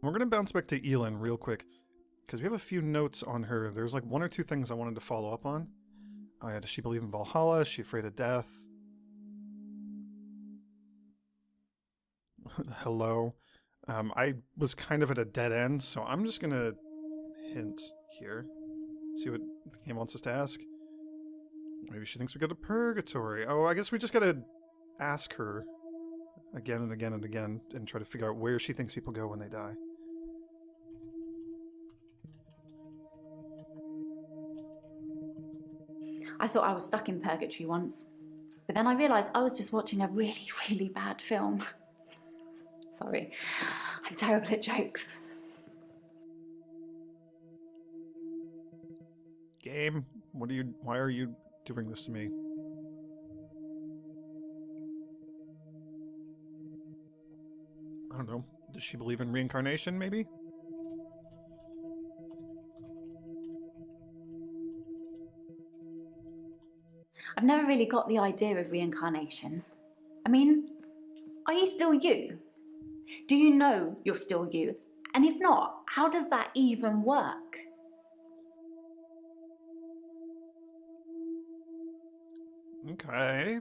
We're gonna bounce back to Elin real quick, because we have a few notes on her. There's like one or two things I wanted to follow up on. Oh yeah, does she believe in Valhalla? Is she afraid of death? Hello. I was kind of at a dead end, so I'm just gonna hint here. See what the game wants us to ask. Maybe she thinks we go to purgatory. Oh, I guess we just gotta ask her again and again and again and try to figure out where she thinks people go when they die. I thought I was stuck in purgatory once, but then I realised I was just watching a really, really bad film. Sorry, I'm terrible at jokes. Game, why are you doing this to me? I don't know. Does she believe in reincarnation, maybe? I've never really got the idea of reincarnation. I mean, are you still you? Do you know you're still you? And if not, how does that even work? Okay.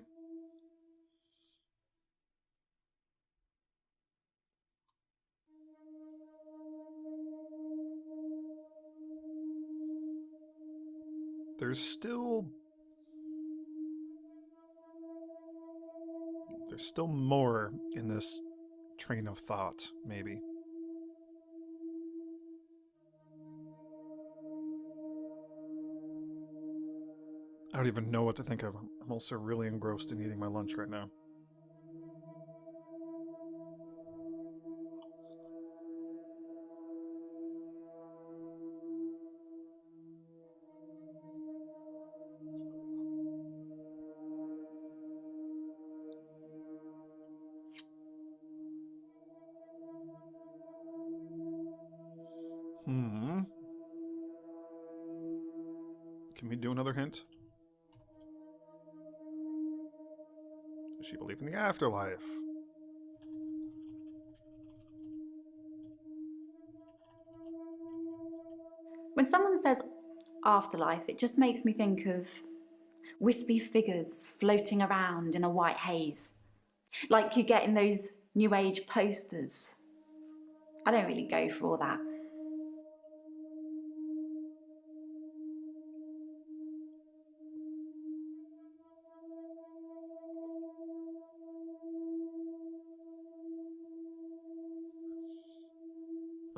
There's still more in this train of thought, maybe. I don't even know what to think of. I'm also really engrossed in eating my lunch right now. Can we do another hint? Does she believe in the afterlife? When someone says afterlife, it just makes me think of wispy figures floating around in a white haze, like you get in those New Age posters. I don't really go for all that.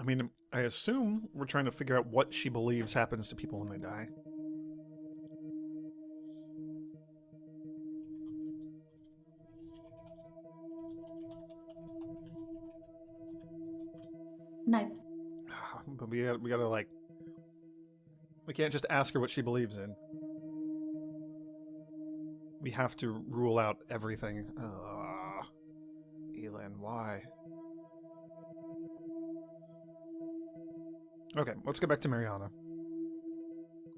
I mean, I assume we're trying to figure out what she believes happens to people when they die. No. But we gotta like, we can't just ask her what she believes in. We have to rule out everything. Elin, why? Okay, let's get back to Mariana.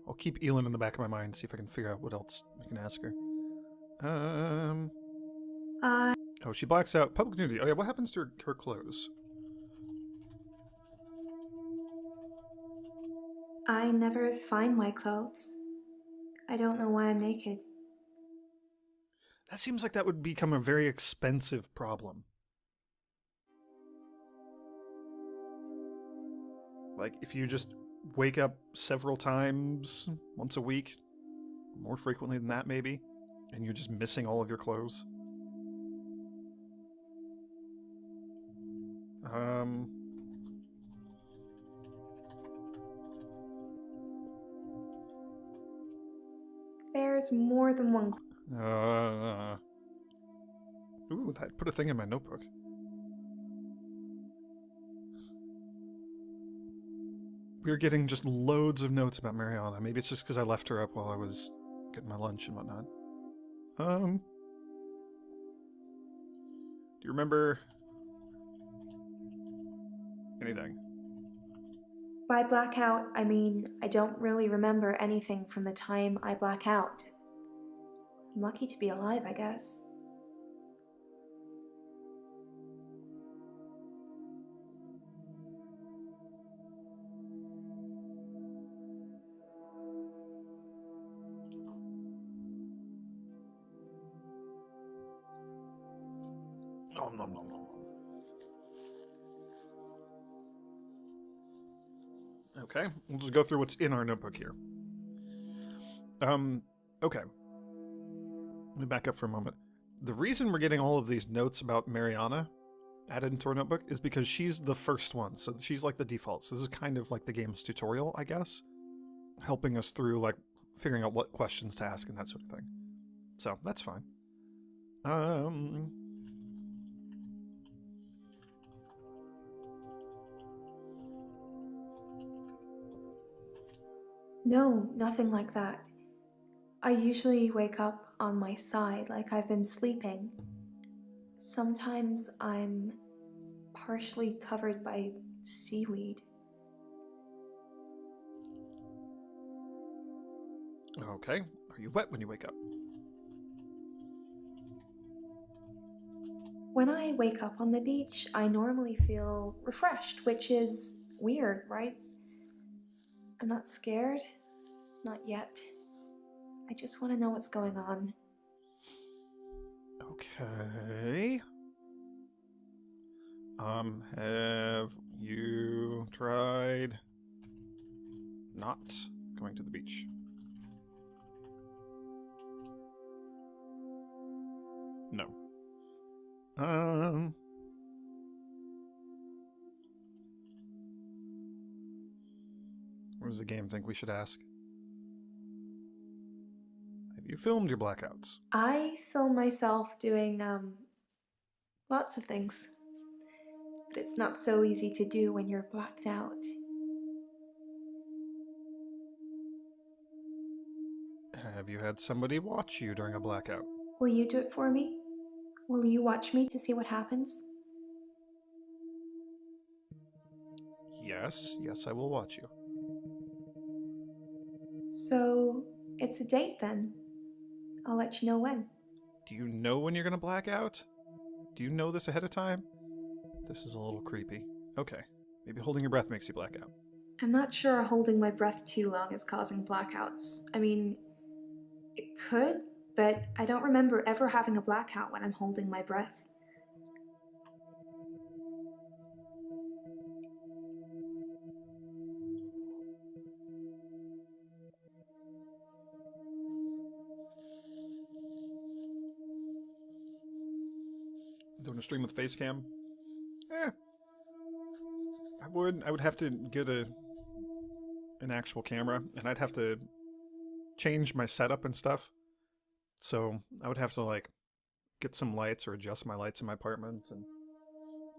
I'll keep Elin in the back of my mind, see if I can figure out what else we can ask her. Oh, she blacks out. Public nudity. Oh yeah, what happens to her clothes? I never find my clothes. I don't know why I'm naked. That seems like that would become a very expensive problem. Like, if you just wake up several times, once a week, more frequently than that maybe, and you're just missing all of your clothes. There's more than one. Ooh, that put a thing in my notebook. We're getting just loads of notes about Mariana. Maybe it's just because I left her up while I was getting my lunch and whatnot. Do you remember anything? By blackout, I mean I don't really remember anything from the time I black out. I'm lucky to be alive, I guess. Nom, nom, nom, nom. Okay, we'll just go through what's in our notebook here. Okay. Let me back up for a moment. The reason we're getting all of these notes about Mariana added into our notebook is because she's the first one, so she's like the default. So this is kind of like the game's tutorial, I guess, helping us through like figuring out what questions to ask and that sort of thing. So that's fine. No, nothing like that. I usually wake up on my side like I've been sleeping. Sometimes I'm partially covered by seaweed. Okay. Are you wet when you wake up? When I wake up on the beach, I normally feel refreshed, which is weird, right? I'm not scared. Not yet. I just want to know what's going on. Okay. Have you tried not going to the beach? No. What does the game think we should ask? Have you filmed your blackouts? I film myself doing, lots of things. But it's not so easy to do when you're blacked out. Have you had somebody watch you during a blackout? Will you do it for me? Will you watch me to see what happens? Yes, I will watch you. So, it's a date then. I'll let you know when. Do you know when you're gonna black out? Do you know this ahead of time? This is a little creepy. Okay, maybe holding your breath makes you black out. I'm not sure holding my breath too long is causing blackouts. I mean, it could, but I don't remember ever having a blackout when I'm holding my breath. Doing a stream with face cam? I would have to get an actual camera, and I'd have to change my setup and stuff. So I would have to like get some lights or adjust my lights in my apartment and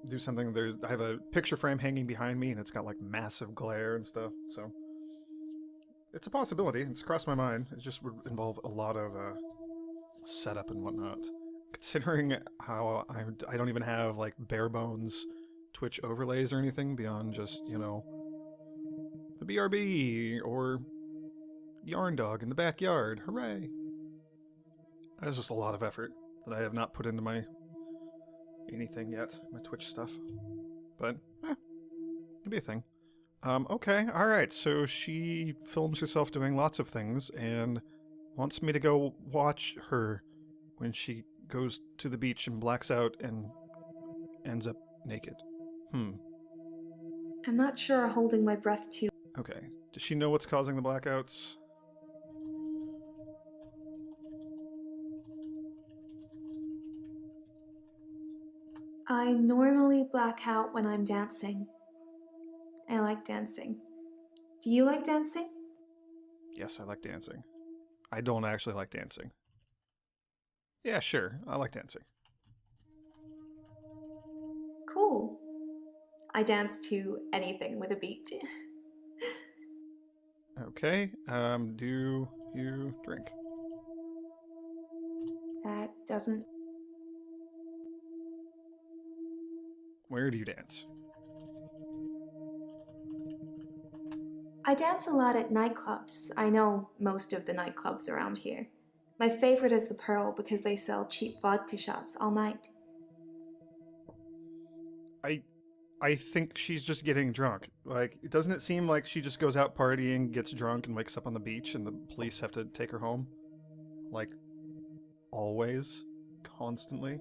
do something. I have a picture frame hanging behind me, and it's got like massive glare and stuff. So it's a possibility. It's crossed my mind. It just would involve a lot of setup and whatnot. Considering how I don't even have like bare bones Twitch overlays or anything beyond just, you know, the BRB or Yarn Dog in the backyard. Hooray! That's just a lot of effort that I have not put into my anything yet, my Twitch stuff. But, it'd be a thing. Okay, alright, so she films herself doing lots of things and wants me to go watch her when she goes to the beach and blacks out and ends up naked. I'm not sure holding my breath too. Okay. Does she know what's causing the blackouts? I normally black out when I'm dancing. I like dancing. Do you like dancing? Yes, I like dancing. I don't actually like dancing. Yeah, sure. I like dancing. Cool. I dance to anything with a beat. Okay. Do you drink? That doesn't. Where do you dance? I dance a lot at nightclubs. I know most of the nightclubs around here. My favorite is the Pearl because they sell cheap vodka shots all night. I think she's just getting drunk. Like, doesn't it seem like she just goes out partying, gets drunk, and wakes up on the beach, and the police have to take her home? Like, always? Constantly?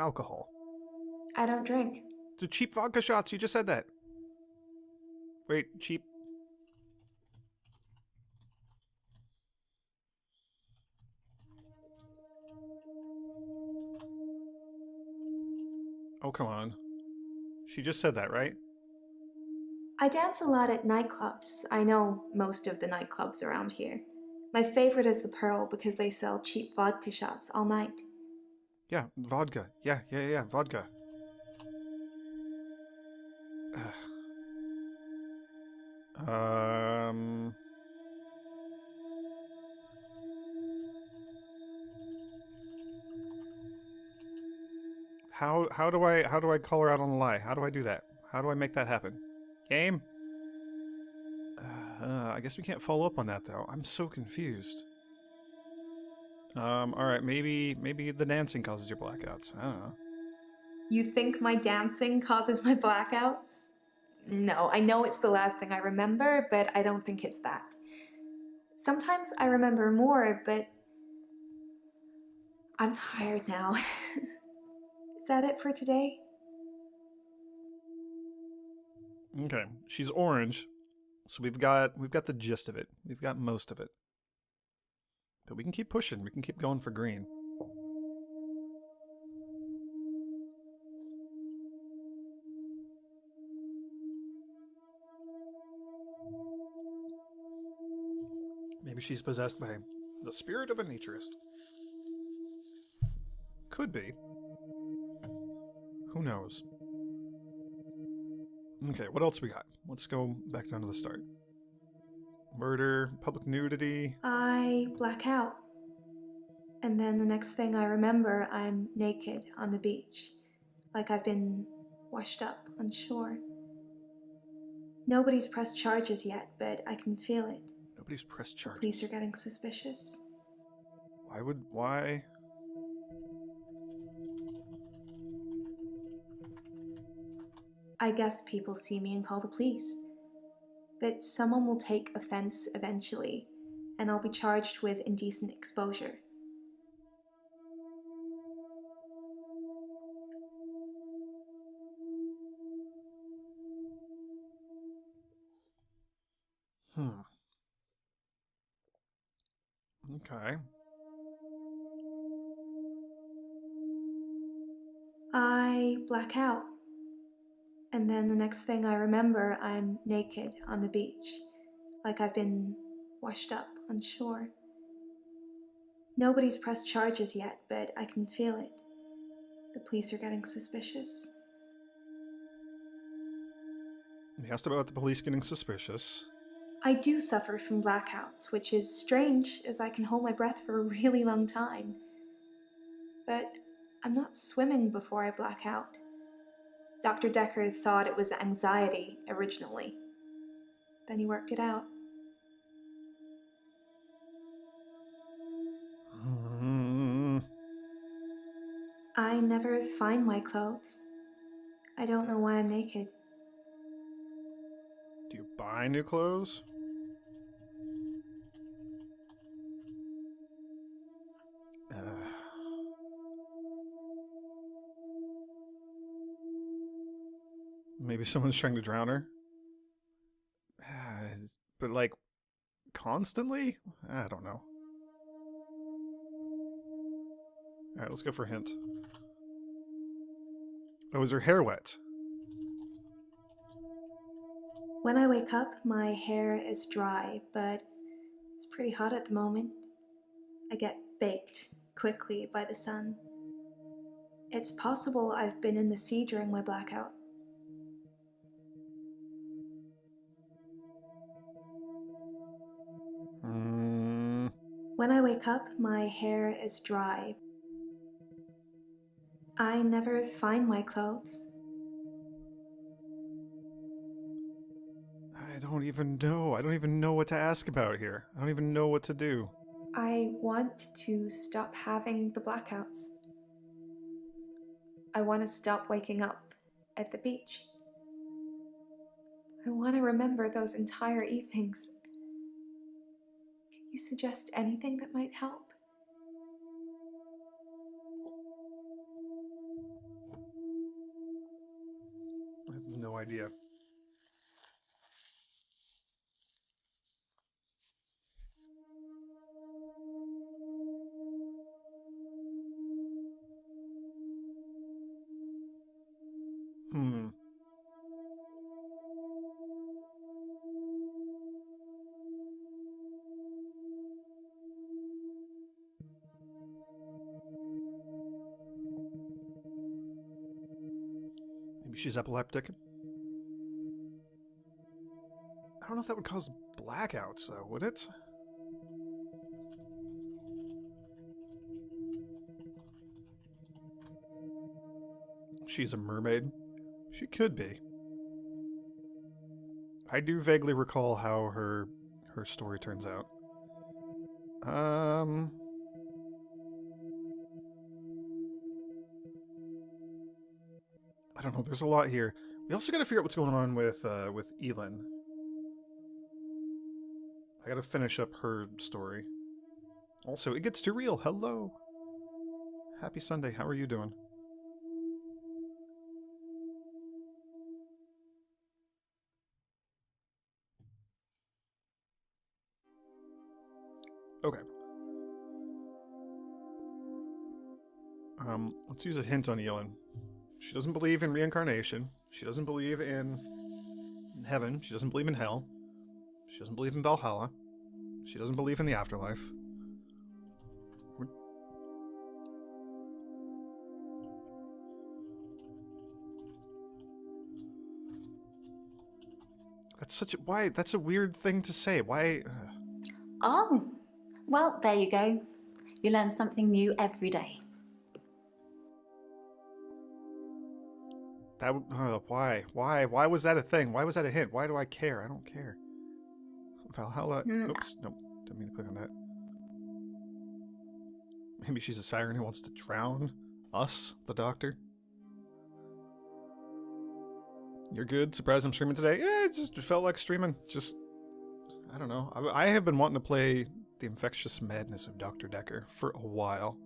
alcohol. I don't drink. The cheap vodka shots, you just said that. Wait, cheap. Oh, come on. She just said that, right? I dance a lot at nightclubs. I know most of the nightclubs around here. My favorite is the Pearl because they sell cheap vodka shots all night. Yeah, vodka. Yeah, vodka. Um... How do I call her out on a lie? How do I do that? How do I make that happen? Game? I guess we can't follow up on that though. I'm so confused. All right, maybe the dancing causes your blackouts. I don't know. You think my dancing causes my blackouts? No, I know it's the last thing I remember, but I don't think it's that. Sometimes I remember more, but I'm tired now. Is that it for today? Okay, she's orange, so we've got the gist of it. We've got most of it. But we can keep pushing. We can keep going for green. Maybe she's possessed by the spirit of a naturist. Could be. Who knows? Okay, what else we got? Let's go back down to the start. Murder, public nudity. I black out. And then the next thing I remember, I'm naked on the beach, like I've been washed up on shore. Nobody's pressed charges yet, but I can feel it. Nobody's pressed charges. Police are getting suspicious. Why? I guess people see me and call the police. But someone will take offense eventually, and I'll be charged with indecent exposure. Okay. I black out. And then the next thing I remember, I'm naked on the beach, like I've been washed up on shore. Nobody's pressed charges yet, but I can feel it. The police are getting suspicious. He asked about the police getting suspicious. I do suffer from blackouts, which is strange as I can hold my breath for a really long time. But I'm not swimming before I black out. Dr. Dekker thought it was anxiety originally. Then he worked it out. I never find my clothes. I don't know why I'm naked. Do you buy new clothes? Maybe someone's trying to drown her? But like, constantly? I don't know. Alright, let's go for a hint. Oh, is her hair wet? When I wake up, my hair is dry, but it's pretty hot at the moment. I get baked quickly by the sun. It's possible I've been in the sea during my blackout. When I wake up, my hair is dry. I never find my clothes. I don't even know. I don't even know what to ask about here. I don't even know what to do. I want to stop having the blackouts. I want to stop waking up at the beach. I want to remember those entire evenings. Can you suggest anything that might help? idea. Hmm. Maybe she's epileptic. I don't know if that would cause blackouts, though, would it? She's a mermaid. She could be. I do vaguely recall how her story turns out. I don't know. There's a lot here. We also got to figure out what's going on with Elin. I got to finish up her story. Also, it gets too real. Hello. Happy Sunday. How are you doing? Okay. Let's use a hint on Elin. She doesn't believe in reincarnation. She doesn't believe in heaven. She doesn't believe in hell. She doesn't believe in Valhalla. She doesn't believe in the afterlife. That's such a... Why? That's a weird thing to say. Why... Oh, well, there you go. You learn something new every day. That... why? Why was that a thing? Why was that a hint? Why do I care? I don't care. Valhalla... Oops. Nope. Didn't mean to click on that. Maybe she's a siren who wants to drown us, the doctor. You're good? Surprised I'm streaming today? Yeah, it just felt like streaming. Just... I don't know. I have been wanting to play the Infectious Madness of Dr. Dekker for a while.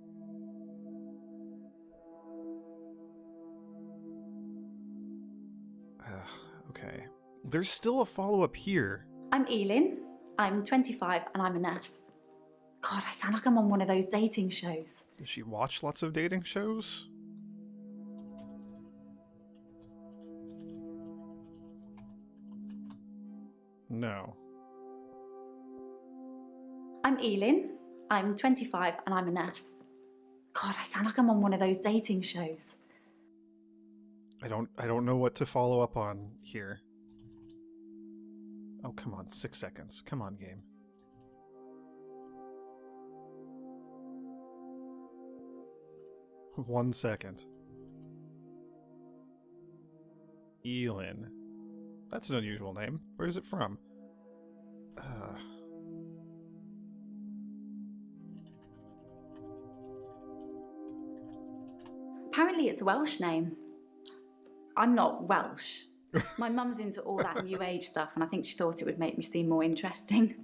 Okay. There's still a follow-up here. I'm Elin. I'm 25 and I'm a nurse. God, I sound like I'm on one of those dating shows. Does she watch lots of dating shows? No. I'm Elin. I'm 25 and I'm a nurse. God, I sound like I'm on one of those dating shows. I don't know what to follow up on here. Oh, come on. 6 seconds. Come on, game. One second. Elin. That's an unusual name. Where is it from? Apparently it's a Welsh name. I'm not Welsh. My mum's into all that new age stuff and I think she thought it would make me seem more interesting.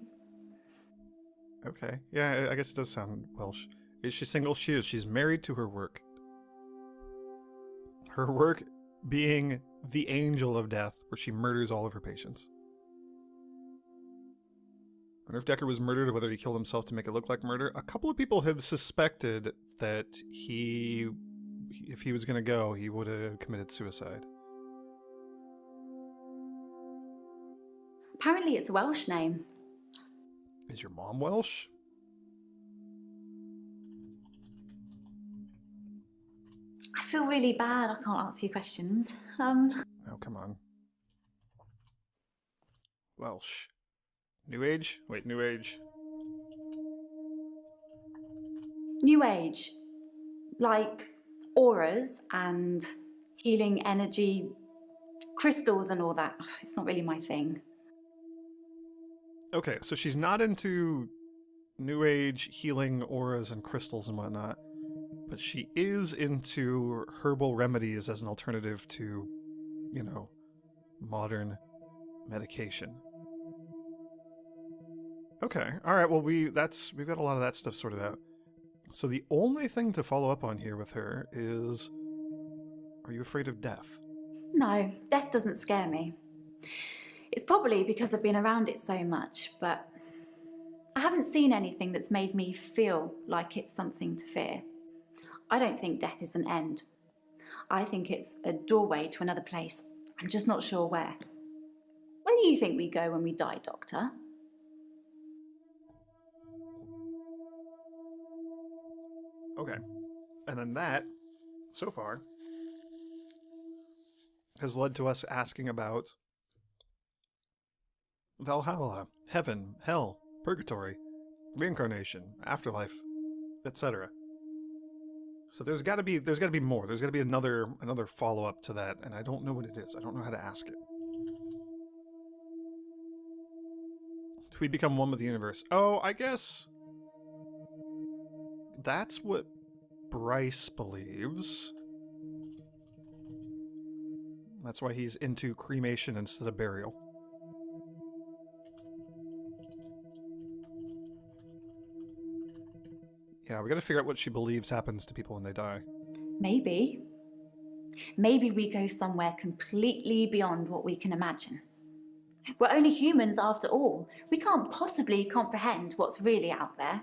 Okay. Yeah, I guess it does sound Welsh. Is she single? She is. She's married to her work. Her work being the angel of death, where she murders all of her patients. I wonder if Dekker was murdered or whether he killed himself to make it look like murder. A couple of people have suspected that if he was going to go, he would have committed suicide. Apparently it's a Welsh name. Is your mom Welsh? I feel really bad. I can't answer your questions. Oh, come on. Welsh. New Age? Wait, New Age. New age. Like auras and healing energy, crystals and all that. It's not really my thing. Okay, so she's not into New Age healing auras and crystals and whatnot, but she is into herbal remedies as an alternative to, you know, modern medication. Okay, alright, well we've got a lot of that stuff sorted out. So the only thing to follow up on here with her is, are you afraid of death? No, death doesn't scare me. It's probably because I've been around it so much, but I haven't seen anything that's made me feel like it's something to fear. I don't think death is an end. I think it's a doorway to another place. I'm just not sure where. Where do you think we go when we die, Doctor? Okay. And then that, so far, has led to us asking about Valhalla, heaven, hell, purgatory, reincarnation, afterlife, etc. So there's got to be more. There's got to be another follow up to that, and I don't know what it is. I don't know how to ask it. Do we become one with the universe? Oh, I guess that's what Bryce believes. That's why he's into cremation instead of burial. Yeah, we gotta figure out what she believes happens to people when they die. Maybe. Maybe we go somewhere completely beyond what we can imagine. We're only humans after all. We can't possibly comprehend what's really out there.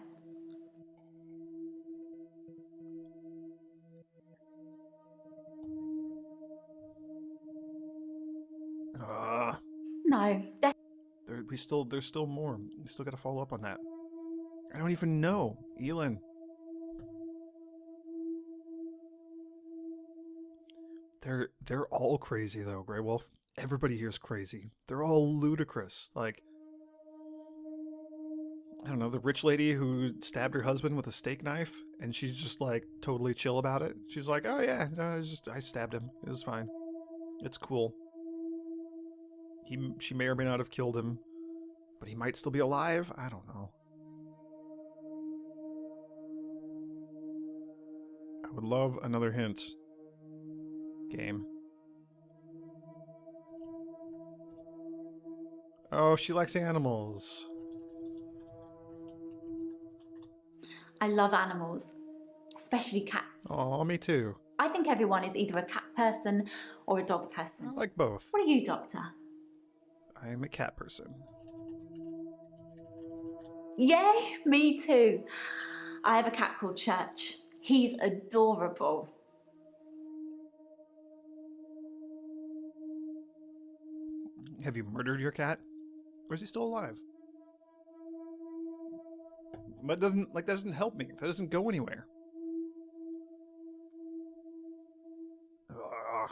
No, There's still more. We still gotta follow up on that. I don't even know. Elin. They're all crazy though, Grey Wolf. Everybody here's crazy. They're all ludicrous. Like, I don't know, the rich lady who stabbed her husband with a steak knife, and she's just like totally chill about it. She's like, oh yeah, no, I stabbed him. It was fine. It's cool. She may or may not have killed him, but he might still be alive. I don't know. I would love another hint. Game. Oh, she likes animals. I love animals, especially cats. Oh, me too. I think everyone is either a cat person or a dog person. I like both. What are you, Doctor? I'm a cat person. Yay, me too. I have a cat called Church. He's adorable. Have you murdered your cat? Or is he still alive? But that doesn't help me. That doesn't go anywhere. Ugh.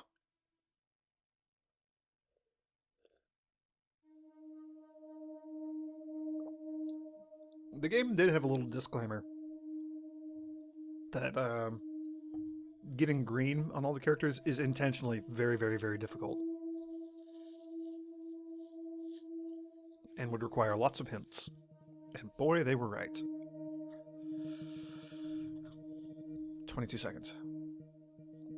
The game did have a little disclaimer that getting green on all the characters is intentionally very, very, very difficult. And would require lots of hints. And boy, they were right. 22 seconds.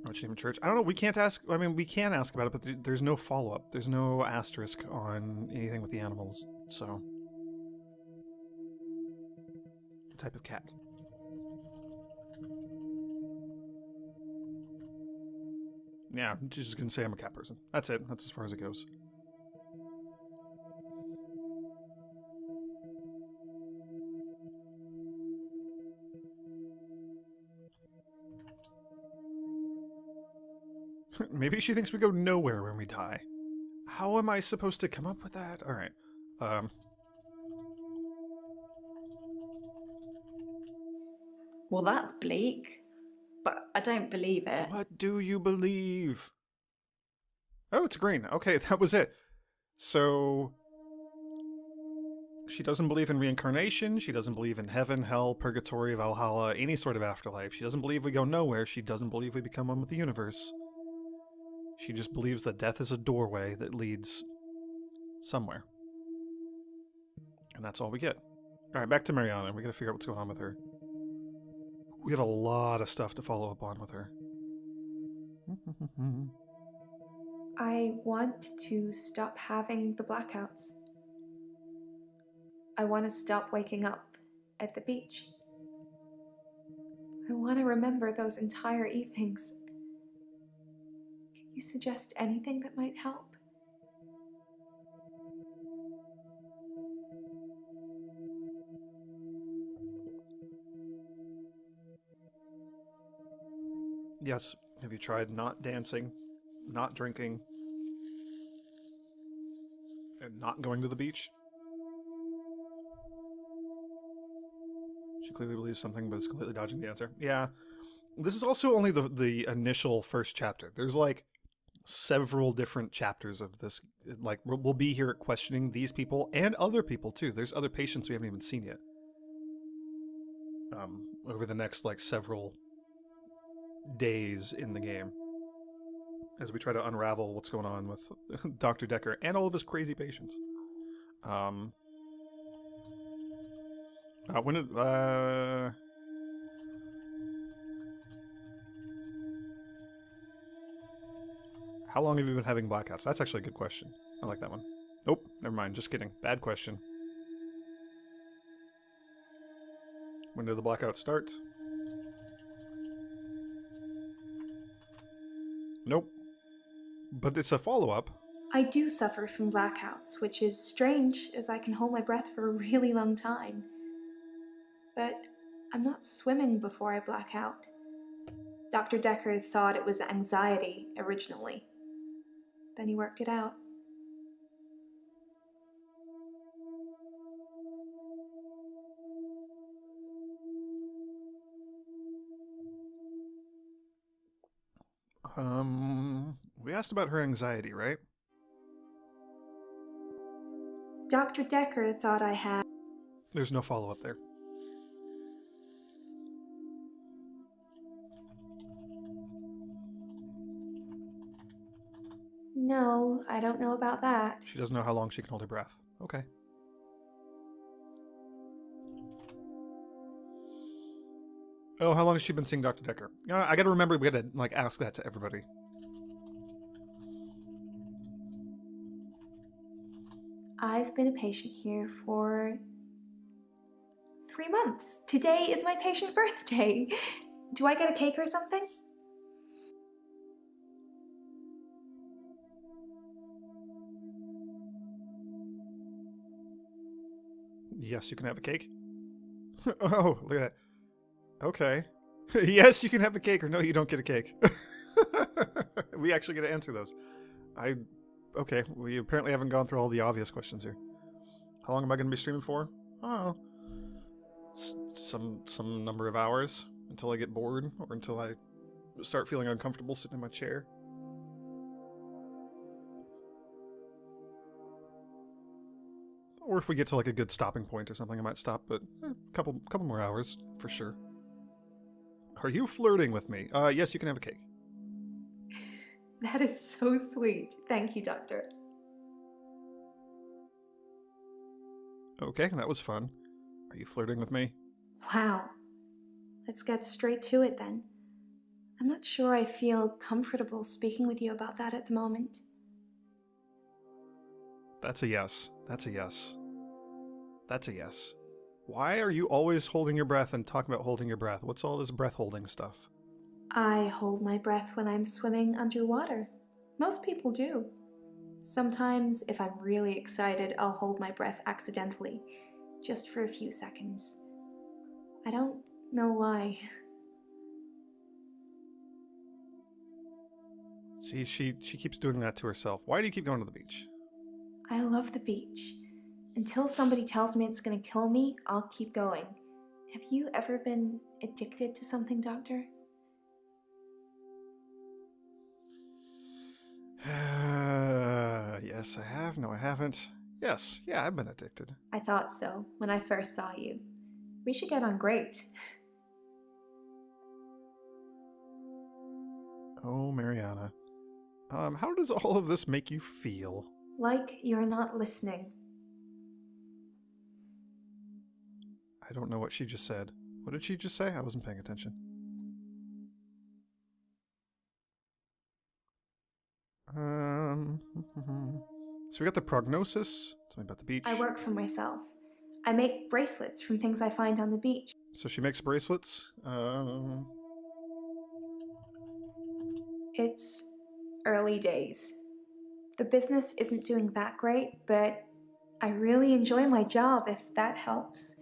What's your name in church? I don't know. We can't ask. I mean, we can ask about it, but there's no follow-up. There's no asterisk on anything with the animals. So, what type of cat? Yeah, I'm just gonna say I'm a cat person. That's it. That's as far as it goes. Maybe she thinks we go nowhere when we die. How am I supposed to come up with that? Alright. Well, that's bleak, but I don't believe it. What do you believe? Oh, it's green. Okay, that was it. So, she doesn't believe in reincarnation. She doesn't believe in heaven, hell, purgatory, Valhalla, any sort of afterlife. She doesn't believe we go nowhere. She doesn't believe we become one with the universe. She just believes that death is a doorway that leads somewhere. And that's all we get. Alright, back to Mariana. We gotta figure out what's going on with her. We have a lot of stuff to follow up on with her. I want to stop having the blackouts. I want to stop waking up at the beach. I want to remember those entire evenings. You suggest anything that might help? Yes. Have you tried not dancing, not drinking, and not going to the beach? She clearly believes something, but is completely dodging the answer. Yeah. This is also only the initial first chapter. There's like several different chapters of this. Like, we'll be here questioning these people and other people too. There's other patients we haven't even seen yet. Over the next like several days in the game, as we try to unravel what's going on with Dr. Dekker and all of his crazy patients. When did how long have you been having blackouts? That's actually a good question. I like that one. Nope, never mind. Just kidding. Bad question. When did the blackouts start? Nope. But it's a follow-up. I do suffer from blackouts, which is strange as I can hold my breath for a really long time. But I'm not swimming before I black out. Dr. Dekker thought it was anxiety originally. Then he worked it out. We asked about her anxiety, right? Dr. Dekker thought I had. There's no follow-up there. No, I don't know about that. She doesn't know how long she can hold her breath. Okay. Oh, how long has she been seeing Dr. Dekker? I gotta remember we gotta like ask that to everybody. I've been a patient here for 3 months. Today is my patient birthday. Do I get a cake or something? Yes, you can have a cake. Oh, look at that. Okay. Yes, you can have a cake, or no, you don't get a cake. We actually get to answer those. Okay, we apparently haven't gone through all the obvious questions here. How long am I going to be streaming for? Oh, some number of hours until I get bored or until I start feeling uncomfortable sitting in my chair. Or if we get to like a good stopping point or something, I might stop, but a couple more hours for sure. Are you flirting with me? Yes, you can have a cake. That is so sweet. Thank you, Doctor. Okay, that was fun. Are you flirting with me? Wow. Let's get straight to it then. I'm not sure I feel comfortable speaking with you about that at the moment. That's a yes. That's a yes. That's a yes. Why are you always holding your breath and talking about holding your breath? What's all this breath holding stuff? I hold my breath when I'm swimming underwater. Most people do. Sometimes, if I'm really excited, I'll hold my breath accidentally, just for a few seconds. I don't know why. See, she keeps doing that to herself. Why do you keep going to the beach? I love the beach. Until somebody tells me it's going to kill me, I'll keep going. Have you ever been addicted to something, Doctor? Yes, I have. No, I haven't. Yes, yeah, I've been addicted. I thought so when I first saw you. We should get on great. Oh, Mariana. How does all of this make you feel? Like you're not listening. I don't know what she just said. What did she just say? I wasn't paying attention. So we got the prognosis. Tell me about the beach. I work for myself. I make bracelets from things I find on the beach. So she makes bracelets. It's early days. The business isn't doing that great, but I really enjoy my job if that helps.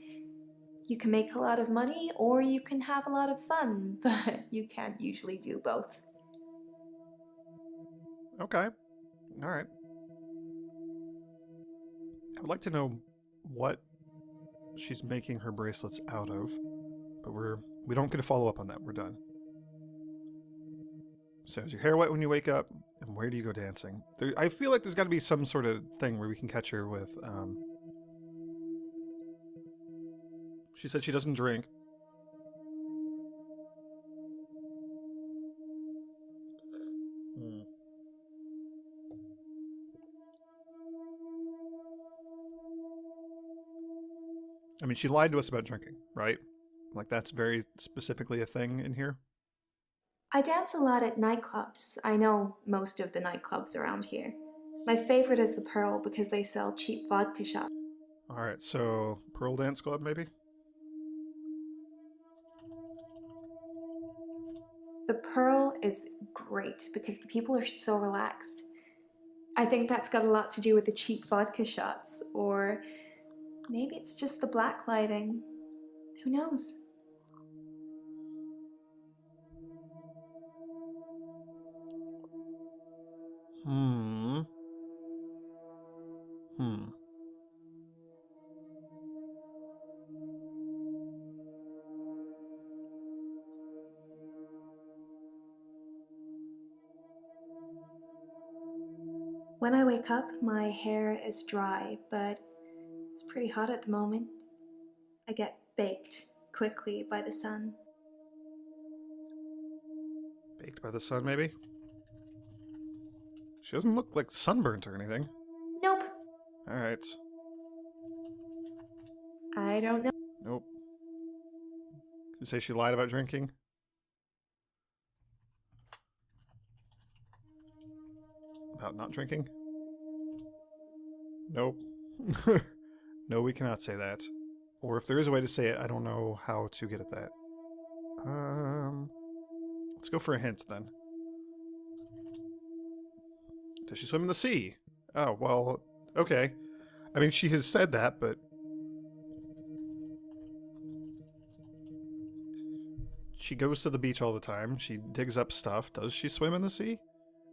You can make a lot of money or you can have a lot of fun, but you can't usually do both. Okay. All right. I would like to know what she's making her bracelets out of, but we don't get a follow up on that. We're done. So is your hair wet when you wake up? And where do you go dancing? I feel like there's got to be some sort of thing where we can catch her with. She said she doesn't drink. Hmm. I mean, she lied to us about drinking, right? Like that's very specifically a thing in here. I dance a lot at nightclubs. I know most of the nightclubs around here. My favorite is the Pearl because they sell cheap vodka shots. All right, so Pearl Dance Club, maybe. The Pearl is great because the people are so relaxed. I think that's got a lot to do with the cheap vodka shots, or maybe it's just the black lighting. Who knows? Hmm. Hmm. When I wake up, my hair is dry, but it's pretty hot at the moment. I get baked quickly by the sun. Baked by the sun, maybe. She doesn't look like sunburnt or anything. Nope, All right. I don't know. Nope. You say she lied about drinking? About not drinking? Nope. No, we cannot say that. Or if there is a way to say it, I don't know how to get at that. Let's go for a hint then. Does she swim in the sea? Oh, well, okay. I mean, she has said that, but she goes to the beach all the time. She digs up stuff. Does she swim in the sea?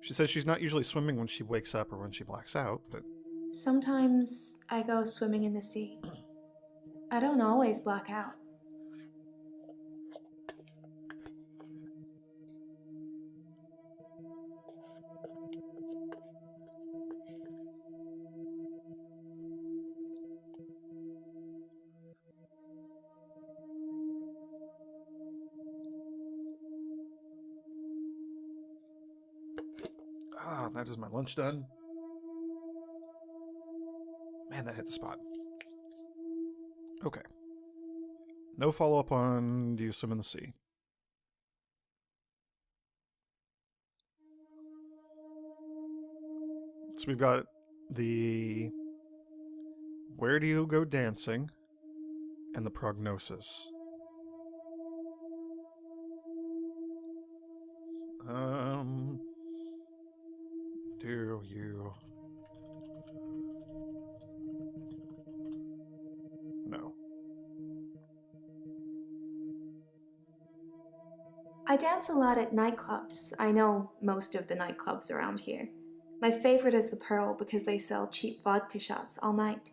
She says she's not usually swimming when she wakes up or when she blacks out, but Sometimes I go swimming in the sea. I don't always black out. that is my lunch done. Man, that hit the spot. Okay. No follow-up on do you swim in the sea? So we've got the where do you go dancing and the prognosis. Do you? No. I dance a lot at nightclubs. I know most of the nightclubs around here. My favorite is the Pearl because they sell cheap vodka shots all night.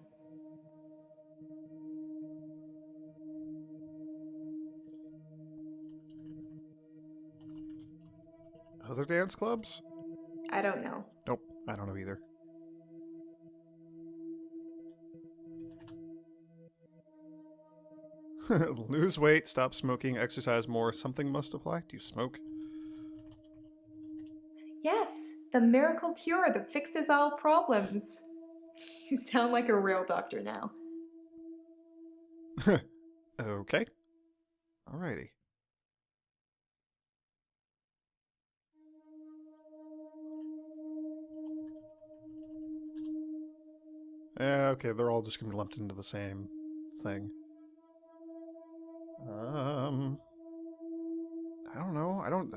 Other dance clubs? I don't know. Nope, I don't know either. Lose weight, stop smoking, exercise more. Something must apply. Do you smoke? Yes, the miracle cure that fixes all problems. You sound like a real doctor now. Okay. Alrighty. Okay, they're all just gonna be lumped into the same thing. I don't know. I don't.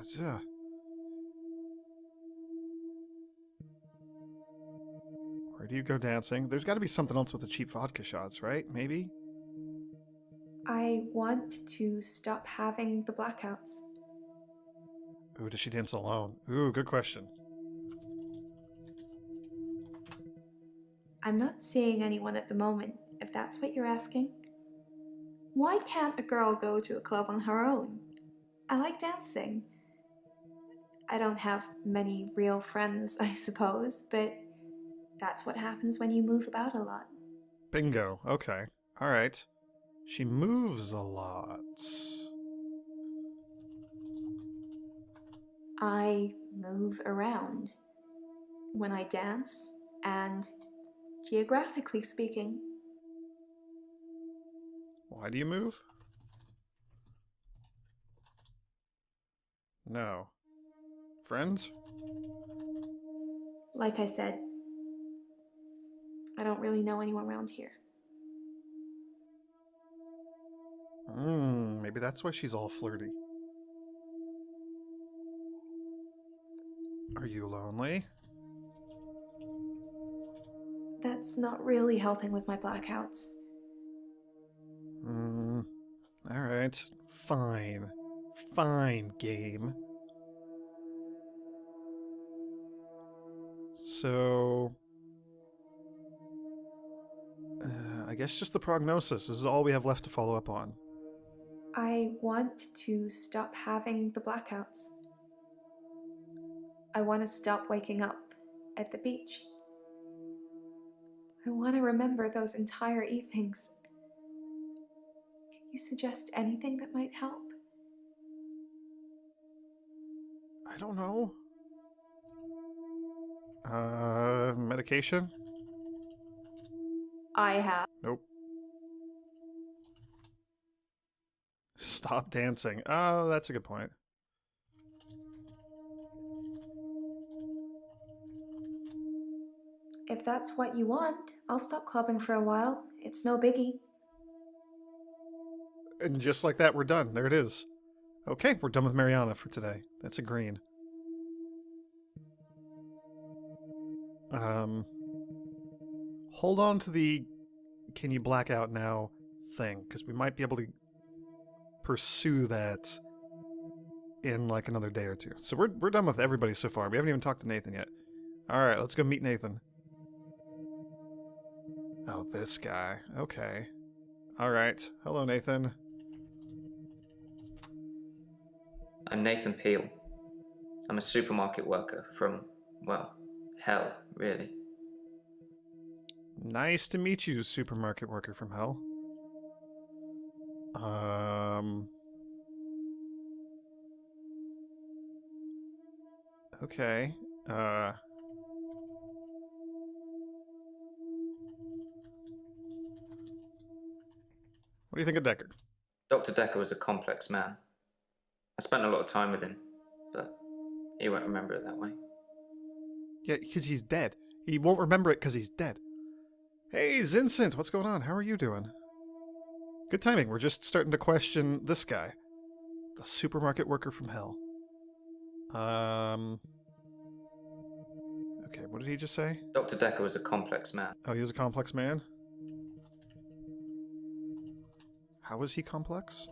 Where do you go dancing? There's got to be something else with the cheap vodka shots, right? Maybe? I want to stop having the blackouts. Ooh, does she dance alone? Ooh, good question. I'm not seeing anyone at the moment, if that's what you're asking. Why can't a girl go to a club on her own? I like dancing. I don't have many real friends, I suppose, but that's what happens when you move about a lot. Bingo. Okay. All right. She moves a lot. I move around when I dance, and geographically speaking, Why do you move? No. Friends? like I said, I don't really know anyone around here. Maybe that's why she's all flirty. Are you lonely? That's not really helping with my blackouts. Alright. Fine. Fine, game. So... I guess just the prognosis. This is all we have left to follow up on. I want to stop having the blackouts. I want to stop waking up at the beach. I want to remember those entire evenings. Can you suggest anything that might help? I don't know. Medication? I have. Nope. Stop dancing. Oh, that's a good point. If that's what you want, I'll stop clubbing for a while. It's no biggie. And just like that, we're done. There it is. Okay, we're done with Mariana for today. That's a green. Hold on to the can you black out now thing, because we might be able to pursue that in like another day or two. So we're done with everybody so far. We haven't even talked to Nathan yet. Alright, let's go meet Nathan. Oh, this guy. Okay. Alright. Hello, Nathan. I'm Nathan Peel. I'm a supermarket worker from, well, hell, really. Nice to meet you, supermarket worker from hell. Okay. What do you think of Dekker? Dr. Dekker was a complex man. I spent a lot of time with him, but he won't remember it that way. Yeah, because he's dead. He won't remember it because he's dead. Hey, Zincent, what's going on? How are you doing? Good timing. We're just starting to question this guy. The supermarket worker from hell. Okay, what did he just say? Dr. Dekker was a complex man. Oh, he was a complex man? How was he complex?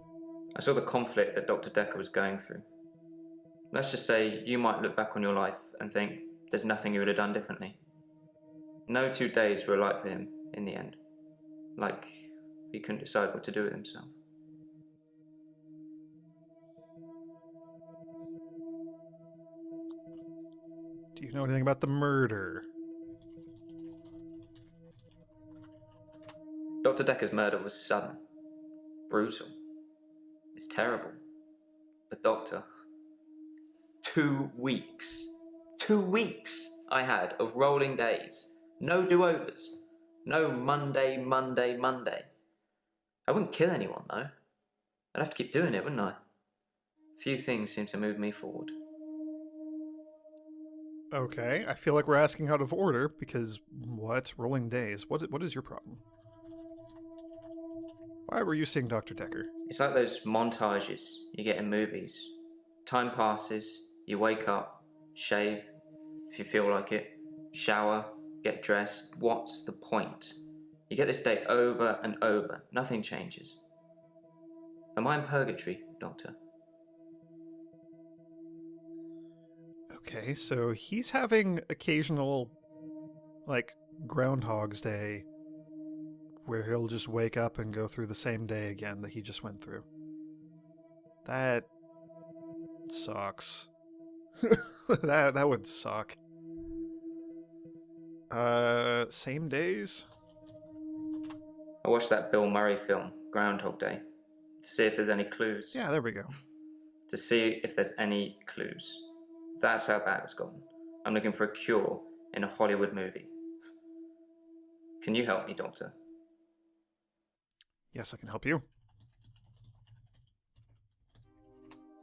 I saw the conflict that Dr. Dekker was going through. Let's just say you might look back on your life and think there's nothing you would have done differently. No 2 days were alike for him in the end. Like he couldn't decide what to do with himself. Do you know anything about the murder? Dr. Dekker's murder was sudden, brutal. It's terrible. But Doctor, 2 weeks. 2 weeks I had of rolling days. No do-overs. No Monday, Monday, Monday. I wouldn't kill anyone, though. I'd have to keep doing it, wouldn't I? Few things seem to move me forward. Okay, I feel like we're asking out of order because what? Rolling days. What is your problem? Why were you seeing Dr. Dekker? It's like those montages you get in movies. Time passes, you wake up, shave, if you feel like it, shower, get dressed, what's the point? You get this day over and over, nothing changes. Am I in purgatory, Doctor? Okay, so he's having occasional, like, Groundhog's Day, where he'll just wake up and go through the same day again that he just went through. That sucks. that would suck. Same days? I watched that Bill Murray film, Groundhog Day, to see if there's any clues. Yeah, there we go. To see if there's any clues. That's how bad it's gotten. I'm looking for a cure in a Hollywood movie. Can you help me, Doctor? Yes, I can help you.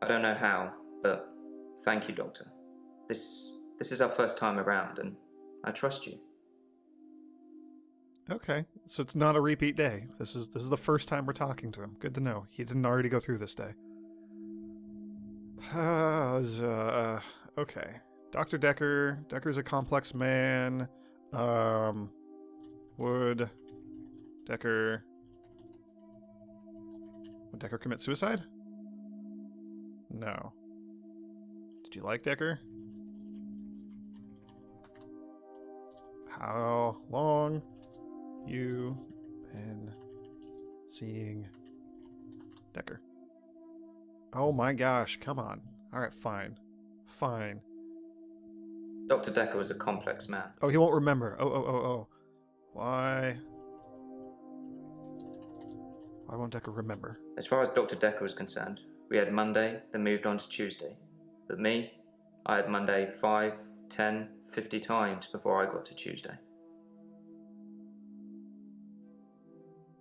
I don't know how, but thank you, Doctor. This is our first time around, and I trust you. Okay, so it's not a repeat day. This is the first time we're talking to him. Good to know. He didn't already go through this day. Okay. Dr. Dekker. Dekker's a complex man. Would Dekker commit suicide? No. Did you like Dekker? How long you been seeing Dekker? Oh my gosh, come on. Alright, fine. Fine. Dr. Dekker was a complex man. Oh, he won't remember. Oh. Why won't Dekker remember? As far as Dr. Dekker was concerned, we had Monday, then moved on to Tuesday. But me, I had Monday 5, 10, 50 times before I got to Tuesday.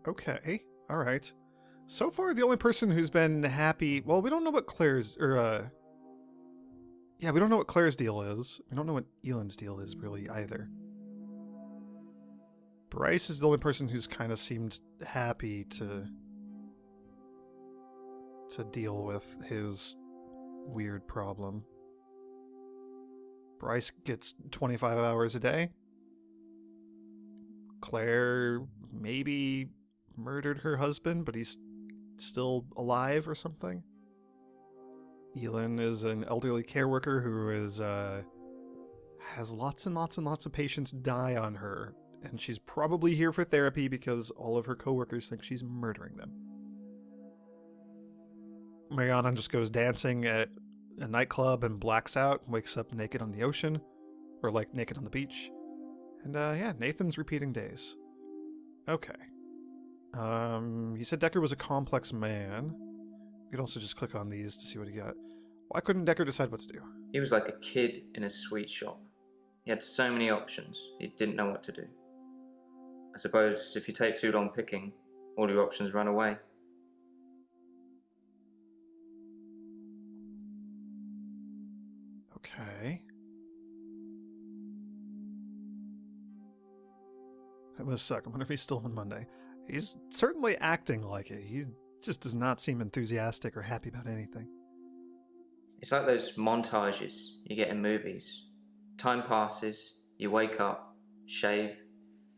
Okay, alright. So far, the only person who's been happy... Well, we don't know what Claire's... Yeah, we don't know what Claire's deal is. We don't know what Elend's deal is, really, either. Bryce is the only person who's kind of seemed happy to deal with his weird problem. Bryce gets 25 hours a day. Claire maybe murdered her husband, but he's still alive or something. Elend is an elderly care worker who is has lots and lots and lots of patients die on her, and she's probably here for therapy because all of her coworkers think she's murdering them. Mariana just goes dancing at a nightclub and blacks out, wakes up naked on the ocean, or like naked on the beach. And yeah, Nathan's repeating days. Okay. He said Dekker was a complex man. We could also just click on these to see what he got. Why couldn't Dekker decide what to do? He was like a kid in a sweet shop. He had so many options, he didn't know what to do. I suppose if you take too long picking, all your options run away. Okay. That must suck. I wonder if he's still on Monday. He's certainly acting like it. He just does not seem enthusiastic or happy about anything. It's like those montages you get in movies. Time passes, you wake up, shave,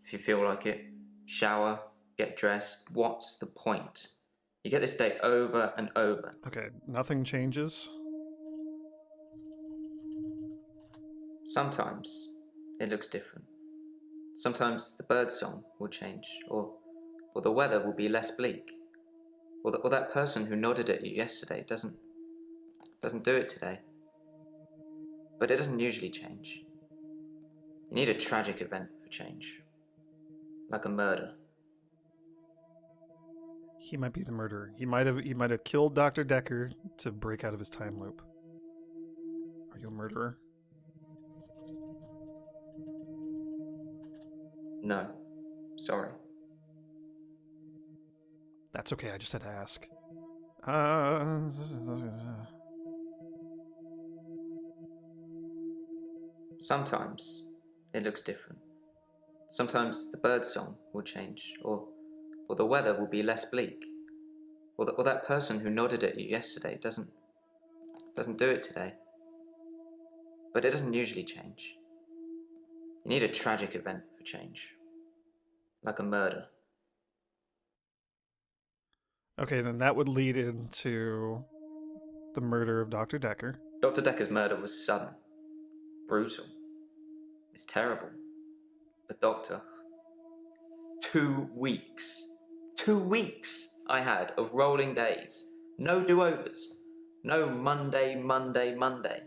if you feel like it, shower, get dressed. What's the point? You get this day over and over. Okay, nothing changes. Sometimes it looks different. Sometimes the birdsong will change, or the weather will be less bleak. Or that person who nodded at you yesterday doesn't do it today. But it doesn't usually change. You need a tragic event for change. Like a murder. He might be the murderer. He might have killed Dr. Dekker to break out of his time loop. Are you a murderer? No. Sorry. That's okay, I just had to ask. Sometimes it looks different. Sometimes the birdsong will change, or the weather will be less bleak. Or that person who nodded at you yesterday doesn't do it today. But it doesn't usually change. You need a tragic event for change. Like a murder. Okay, then that would lead into the murder of Dr. Dekker. Dr. Dekker's murder was sudden. Brutal. It's terrible. But Doctor, 2 weeks. 2 weeks I had of rolling days. No do-overs. No Monday, Monday, Monday.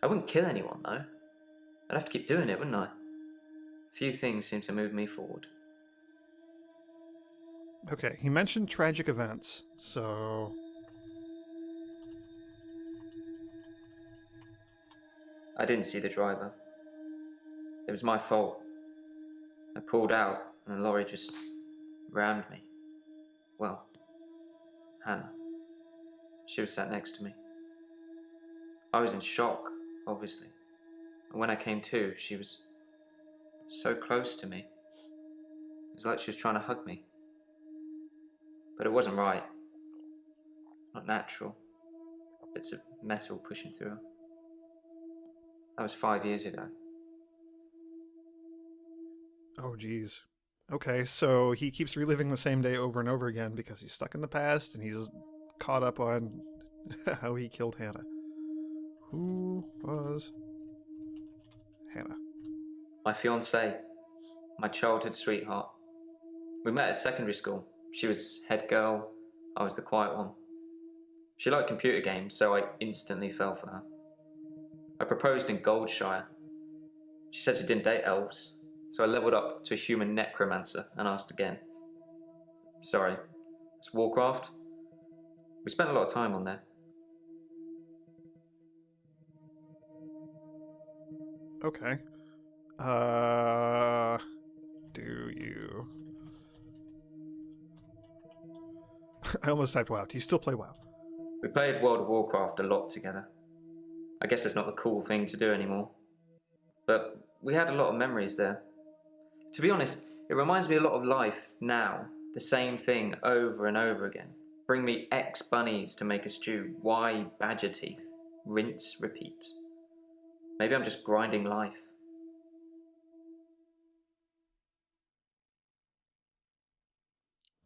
I wouldn't kill anyone, though. I'd have to keep doing it, wouldn't I? Few things seem to move me forward. Okay, he mentioned tragic events, so... I didn't see the driver. It was my fault. I pulled out and the lorry just rammed me. Well, Hannah. She was sat next to me. I was in shock, obviously. And when I came to, she was so close to me. It was like she was trying to hug me. But it wasn't right. Not natural. Bits of metal pushing through her. That was 5 years ago. Oh, geez. Okay, so he keeps reliving the same day over and over again because he's stuck in the past and he's caught up on how he killed Hannah. Who was Hannah? My fiancée. My childhood sweetheart. We met at secondary school. She was head girl. I was the quiet one. She liked computer games, so I instantly fell for her. I proposed in Goldshire. She said she didn't date elves, so I leveled up to a human necromancer and asked again. Sorry, it's Warcraft. We spent a lot of time on there. Okay. Do you... I almost typed WoW. Do you still play WoW? We played World of Warcraft a lot together. I guess it's not the cool thing to do anymore. But we had a lot of memories there. To be honest, it reminds me a lot of life now. The same thing over and over again. Bring me X bunnies to make a stew. Y badger teeth. Rinse, repeat. Maybe I'm just grinding life.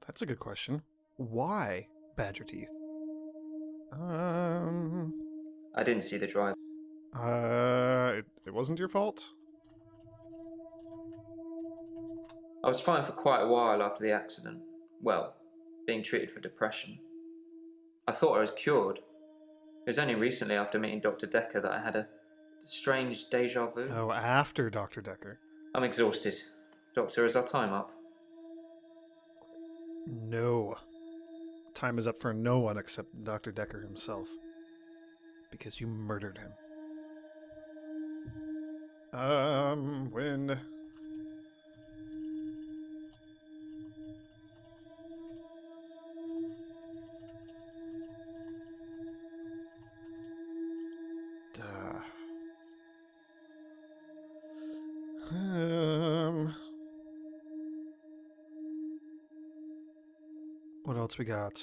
That's a good question. Why badger teeth? I didn't see the drive. It wasn't your fault? I was fine for quite a while after the accident. Well, being treated for depression. I thought I was cured. It was only recently after meeting Dr. Dekker that I had a strange deja vu. Oh, after Dr. Dekker. I'm exhausted. Doctor, is our time up? No. Time is up for no one except Dr. Dekker himself. Because you murdered him. When... What else we got?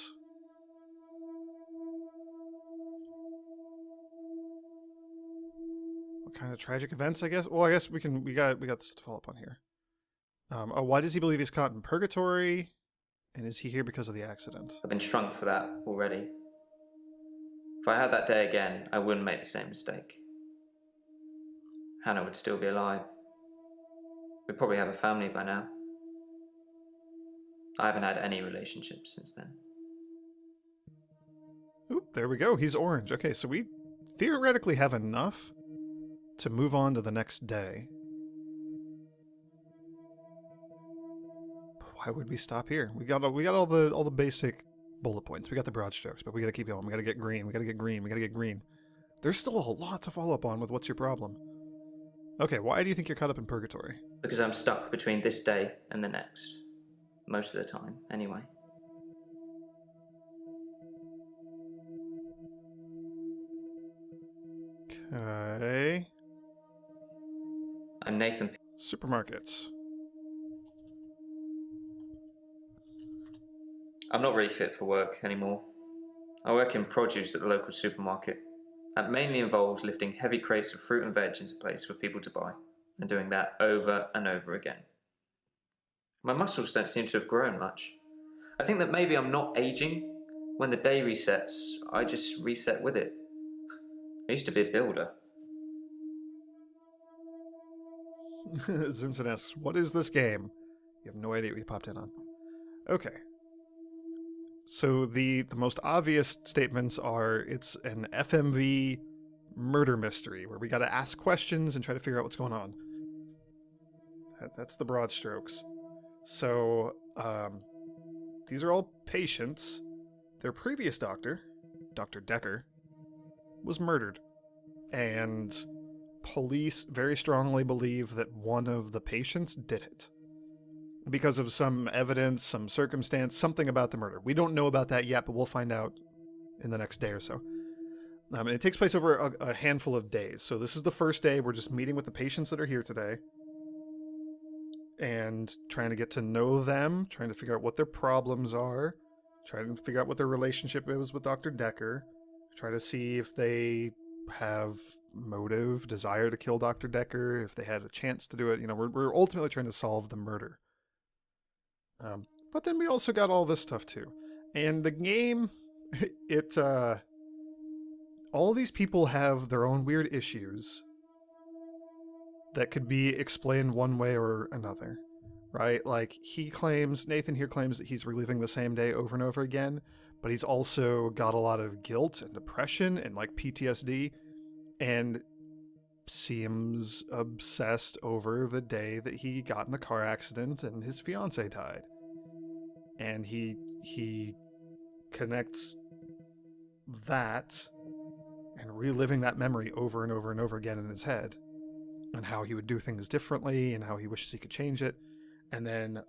What kind of tragic events, I guess? Well, I guess we got this to follow up on here. Oh, why does he believe he's caught in purgatory? And is he here because of the accident? I've been shrunk for that already. If I had that day again, I wouldn't make the same mistake. Hannah would still be alive. We'd probably have a family by now. I haven't had any relationships since then. Oop, there we go. He's orange. Okay, so we theoretically have enough to move on to the next day. But why would we stop here? We got all the basic bullet points. We got the broad strokes, but we got to keep going. We got to get green. We got to get green. We got to get green. There's still a lot to follow up on with what's your problem. Okay, why do you think you're caught up in purgatory? Because I'm stuck between this day and the next. Most of the time, anyway. Okay. I'm Nathan. Supermarkets. I'm not really fit for work anymore. I work in produce at the local supermarket. That mainly involves lifting heavy crates of fruit and veg into place for people to buy. and doing that over and over again. My muscles don't seem to have grown much. I think that maybe I'm not aging. When the day resets, I just reset with it. I used to be a builder. Zinson asks, what is this game? You have no idea what you popped in on. Okay. So the most obvious statements are it's an FMV murder mystery where we got to ask questions and try to figure out what's going on. That's the broad strokes. So these are all patients. Their previous doctor, Dr. Dekker, was murdered. And police very strongly believe that one of the patients did it. Because of some evidence, some circumstance, something about the murder. We don't know about that yet, but we'll find out in the next day or so. And it takes place over a handful of days. So this is the first day. We're just meeting with the patients that are here today. And trying to get to know them, trying to figure out what their problems are, trying to figure out what their relationship is with Dr. Dekker, try to see if they have motive, desire to kill Dr. Dekker, if they had a chance to do it. You know, we're ultimately trying to solve the murder. But then we also got all this stuff too. And the game, all these people have their own weird issues that could be explained one way or another, right? Like Nathan here claims that he's reliving the same day over and over again, but he's also got a lot of guilt and depression and like PTSD and seems obsessed over the day that he got in the car accident and his fiance died. And he connects that and reliving that memory over and over and over again in his head, and how he would do things differently and how he wishes he could change it. And then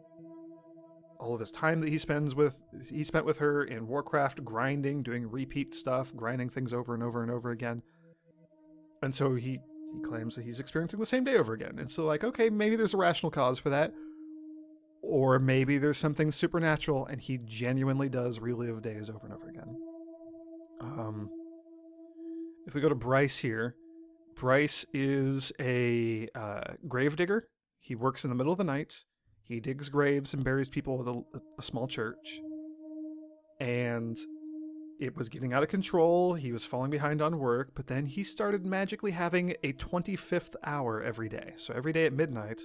all of his time that he spent with her in Warcraft, grinding, doing repeat stuff, grinding things over and over and over again. And so he claims that he's experiencing the same day over again. And so like, okay, maybe there's a rational cause for that. Or maybe there's something supernatural and he genuinely does relive days over and over again. If we go to Bryce here, Bryce is a gravedigger. He works in the middle of the night. He digs graves and buries people at a small church. And it was getting out of control. He was falling behind on work, but then he started magically having a 25th hour every day. So every day at midnight,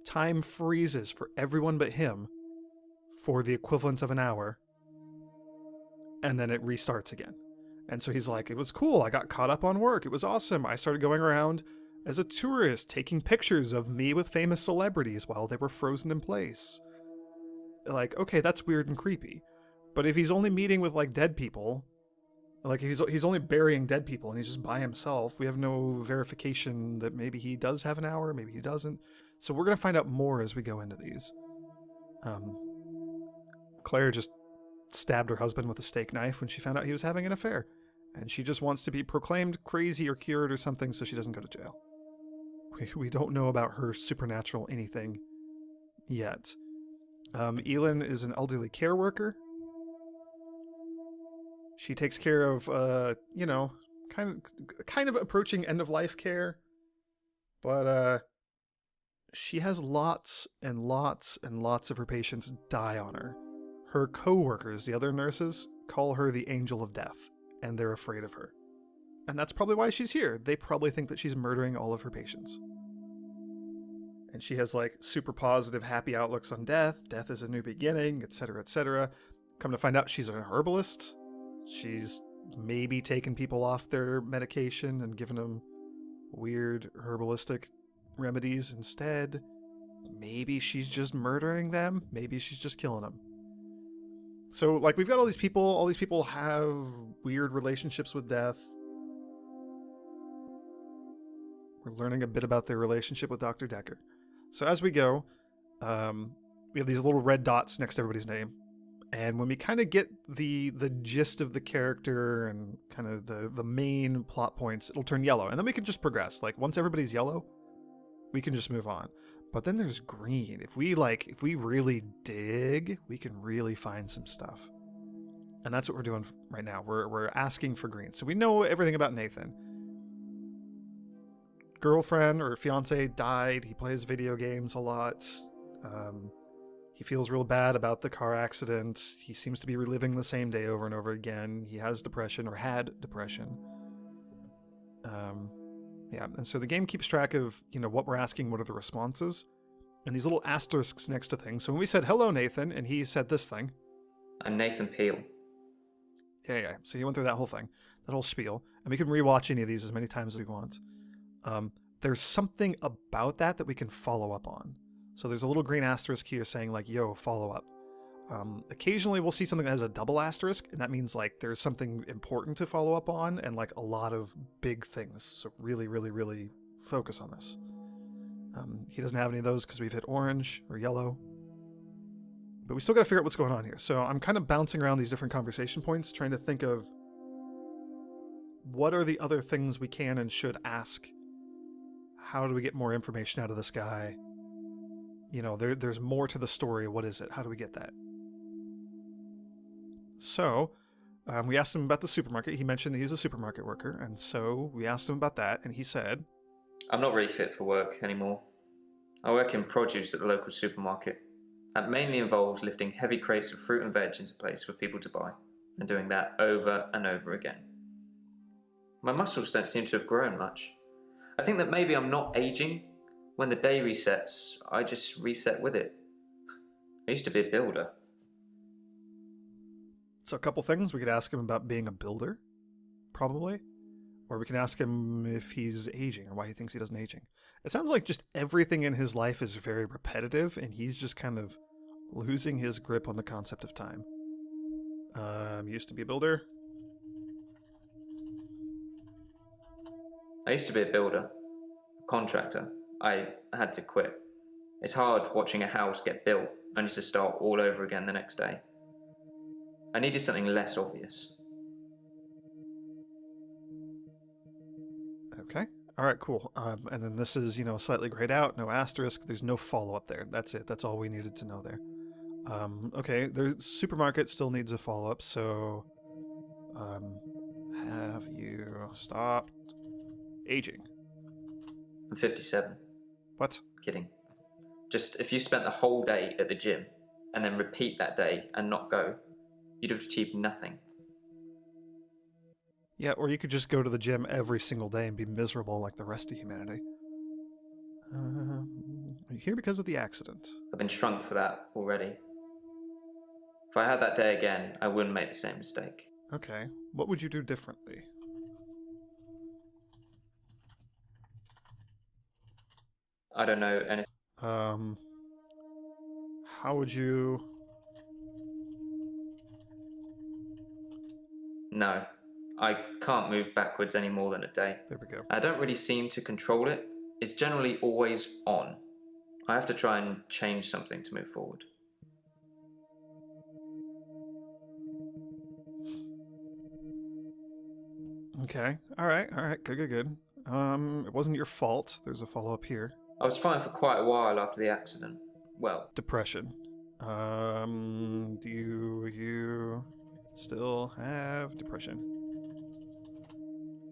time freezes for everyone but him for the equivalent of an hour. And then it restarts again. And so he's like, it was cool. I got caught up on work. It was awesome. I started going around as a tourist, taking pictures of me with famous celebrities while they were frozen in place. Like, okay, that's weird and creepy. But if he's only meeting with like dead people, like he's only burying dead people and he's just by himself, we have no verification that maybe he does have an hour, maybe he doesn't. So we're going to find out more as we go into these. Claire just stabbed her husband with a steak knife when she found out he was having an affair. And she just wants to be proclaimed crazy or cured or something so she doesn't go to jail. We don't know about her supernatural anything yet. Elin is an elderly care worker. She takes care of, kind of approaching end-of-life care. But she has lots and lots and lots of her patients die on her. Her co-workers, the other nurses, call her the Angel of Death, and they're afraid of her. And that's probably why she's here. They probably think that she's murdering all of her patients. And she has like super positive, happy outlooks on death. Death is a new beginning, etc., etc. Come to find out she's a herbalist. She's maybe taken people off their medication and given them weird herbalistic remedies instead. Maybe she's just murdering them. Maybe she's just killing them. So, like, we've got all these people. All these people have weird relationships with death. We're learning a bit about their relationship with Dr. Dekker. So as we go, we have these little red dots next to everybody's name. And when we kind of get the gist of the character and kind of the main plot points, it'll turn yellow. And then we can just progress. Like, once everybody's yellow, we can just move on. But then there's green. If we really dig, we can really find some stuff. And that's what we're doing right now. We're asking for green. So we know everything about Nathan. girlfriend or fiance died. He plays video games a lot. He feels real bad about the car accident. He seems to be reliving the same day over and over again. He has depression or had depression. Yeah, and so the game keeps track of, what we're asking, what are the responses, and these little asterisks next to things. So when we said, hello, Nathan, and he said this thing. I'm Nathan Peel. Yeah. So he went through that whole thing, that whole spiel, and we can rewatch any of these as many times as we want. There's something about that we can follow up on. So there's a little green asterisk here saying like, yo, follow up. Occasionally we'll see something that has a double asterisk, and that means like there's something important to follow up on and like a lot of big things. So really, really, really focus on this. He doesn't have any of those because we've hit orange or yellow. But we still got to figure out what's going on here. So I'm kind of bouncing around these different conversation points, trying to think of what are the other things we can and should ask. How do we get more information out of this guy? There's more to the story. What is it? How do we get that? So we asked him about the supermarket. He mentioned that he's a supermarket worker. And so we asked him about that. And he said, I'm not really fit for work anymore. I work in produce at the local supermarket. That mainly involves lifting heavy crates of fruit and veg into place for people to buy, and doing that over and over again. My muscles don't seem to have grown much. I think that maybe I'm not aging. When the day resets, I just reset with it. I used to be a builder. So a couple things. We could ask him about being a builder, probably. Or we can ask him if he's aging or why he thinks he doesn't aging. It sounds like just everything in his life is very repetitive, and he's just kind of losing his grip on the concept of time. Used to be a builder. I used to be a builder, a contractor. I had to quit. It's hard watching a house get built only to start all over again the next day. I needed something less obvious. Okay. All right, cool. And then this is, slightly grayed out, no asterisk. There's no follow-up there. That's it. That's all we needed to know there. Okay, the supermarket still needs a follow-up, so have you stopped aging? I'm 57. What? Kidding. Just if you spent the whole day at the gym and then repeat that day and not go, you'd have achieved nothing. Yeah, or you could just go to the gym every single day and be miserable like the rest of humanity. Are you here because of the accident? I've been shrunk for that already. If I had that day again, I wouldn't make the same mistake. Okay. What would you do differently? I don't know anything. How would you... No, I can't move backwards any more than a day. There we go. I don't really seem to control it. It's generally always on. I have to try and change something to move forward. Okay. All right. Good. It wasn't your fault. There's a follow-up here. I was fine for quite a while after the accident. Well, Depression. Do you still have depression?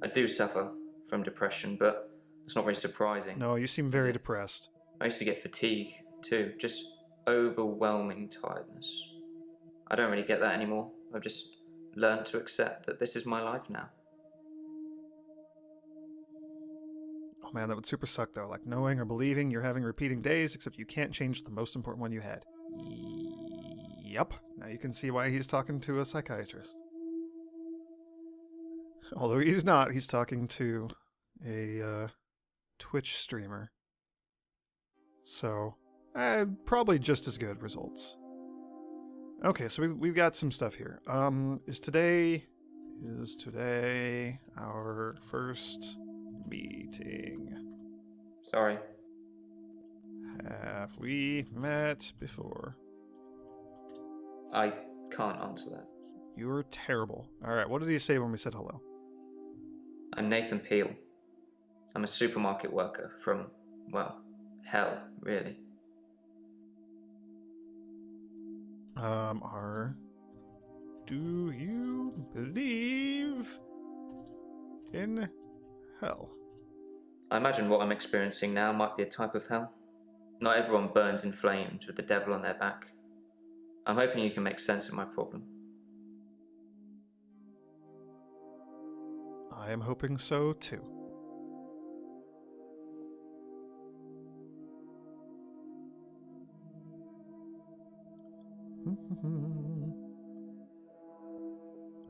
I do suffer from depression, but it's not very surprising. No, you seem very depressed. I used to get fatigue too, just overwhelming tiredness. I don't really get that anymore. I've just learned to accept that this is my life now. Oh man, that would super suck though. Like knowing or believing you're having repeating days, except you can't change the most important one you had. Yep. Now you can see why he's talking to a psychiatrist. Although he's not, he's talking to a Twitch streamer. So, probably just as good results. Okay, so we've got some stuff here. Is today our first meeting? Sorry. Have we met before? I can't answer that. You're terrible. Alright, what did he say when we said hello? I'm Nathan Peel. I'm a supermarket worker from, well, hell, really. Do you believe in hell? I imagine what I'm experiencing now might be a type of hell. Not everyone burns in flames with the devil on their back. I'm hoping you can make sense of my problem. I am hoping so too.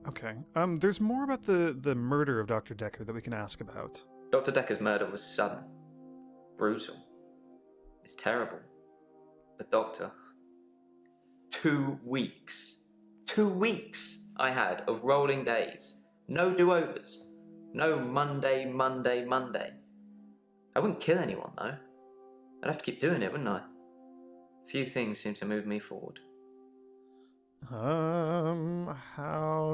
Okay. There's more about the murder of Dr. Dekker that we can ask about. Dr. Dekker's murder was sudden, brutal. It's terrible. But Doctor, 2 weeks. 2 weeks I had of rolling days. No do-overs. No Monday, Monday, Monday. I wouldn't kill anyone, though. I'd have to keep doing it, wouldn't I? Few things seem to move me forward. How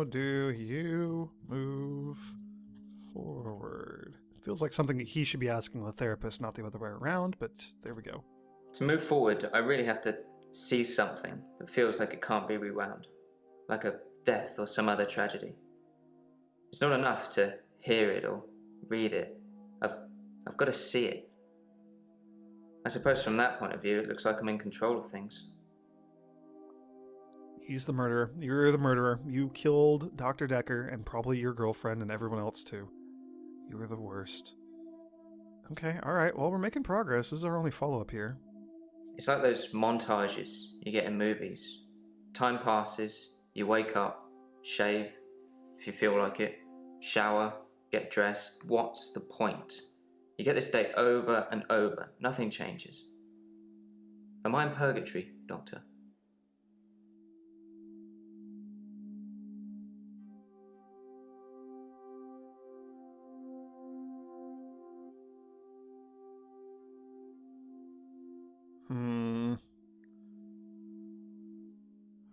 do you move forward? It feels like something that he should be asking the therapist, not the other way around, but there we go. To move forward, I really have to see something that feels like it can't be rewound. Like a death or some other tragedy. It's not enough to hear it or read it. I've got to see it. I suppose from that point of view, it looks like I'm in control of things. He's the murderer. You're the murderer. You killed Dr. Dekker and probably your girlfriend and everyone else too. You were the worst. Okay, alright, well, we're making progress. This is our only follow-up here. It's like those montages you get in movies. Time passes, you wake up, shave, if you feel like it, shower, get dressed. What's the point? You get this day over and over. Nothing changes. Am I in purgatory, Doctor?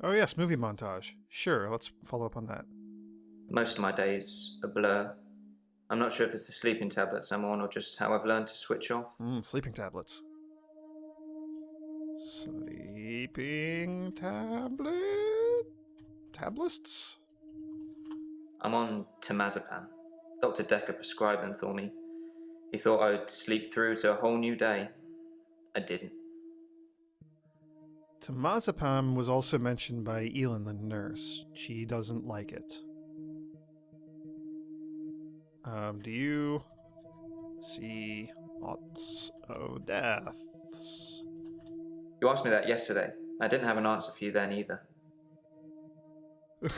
Oh yes, movie montage. Sure, let's follow up on that. Most of my days a blur. I'm not sure if it's the sleeping tablets I'm on or just how I've learned to switch off. Sleeping tablets. Sleeping tablets? I'm on temazepam. Dr. Dekker prescribed them for me. He thought I would sleep through to a whole new day. I didn't. Temazepam was also mentioned by Elin, the nurse. She doesn't like it. Do you see lots of deaths? You asked me that yesterday. I didn't have an answer for you then either.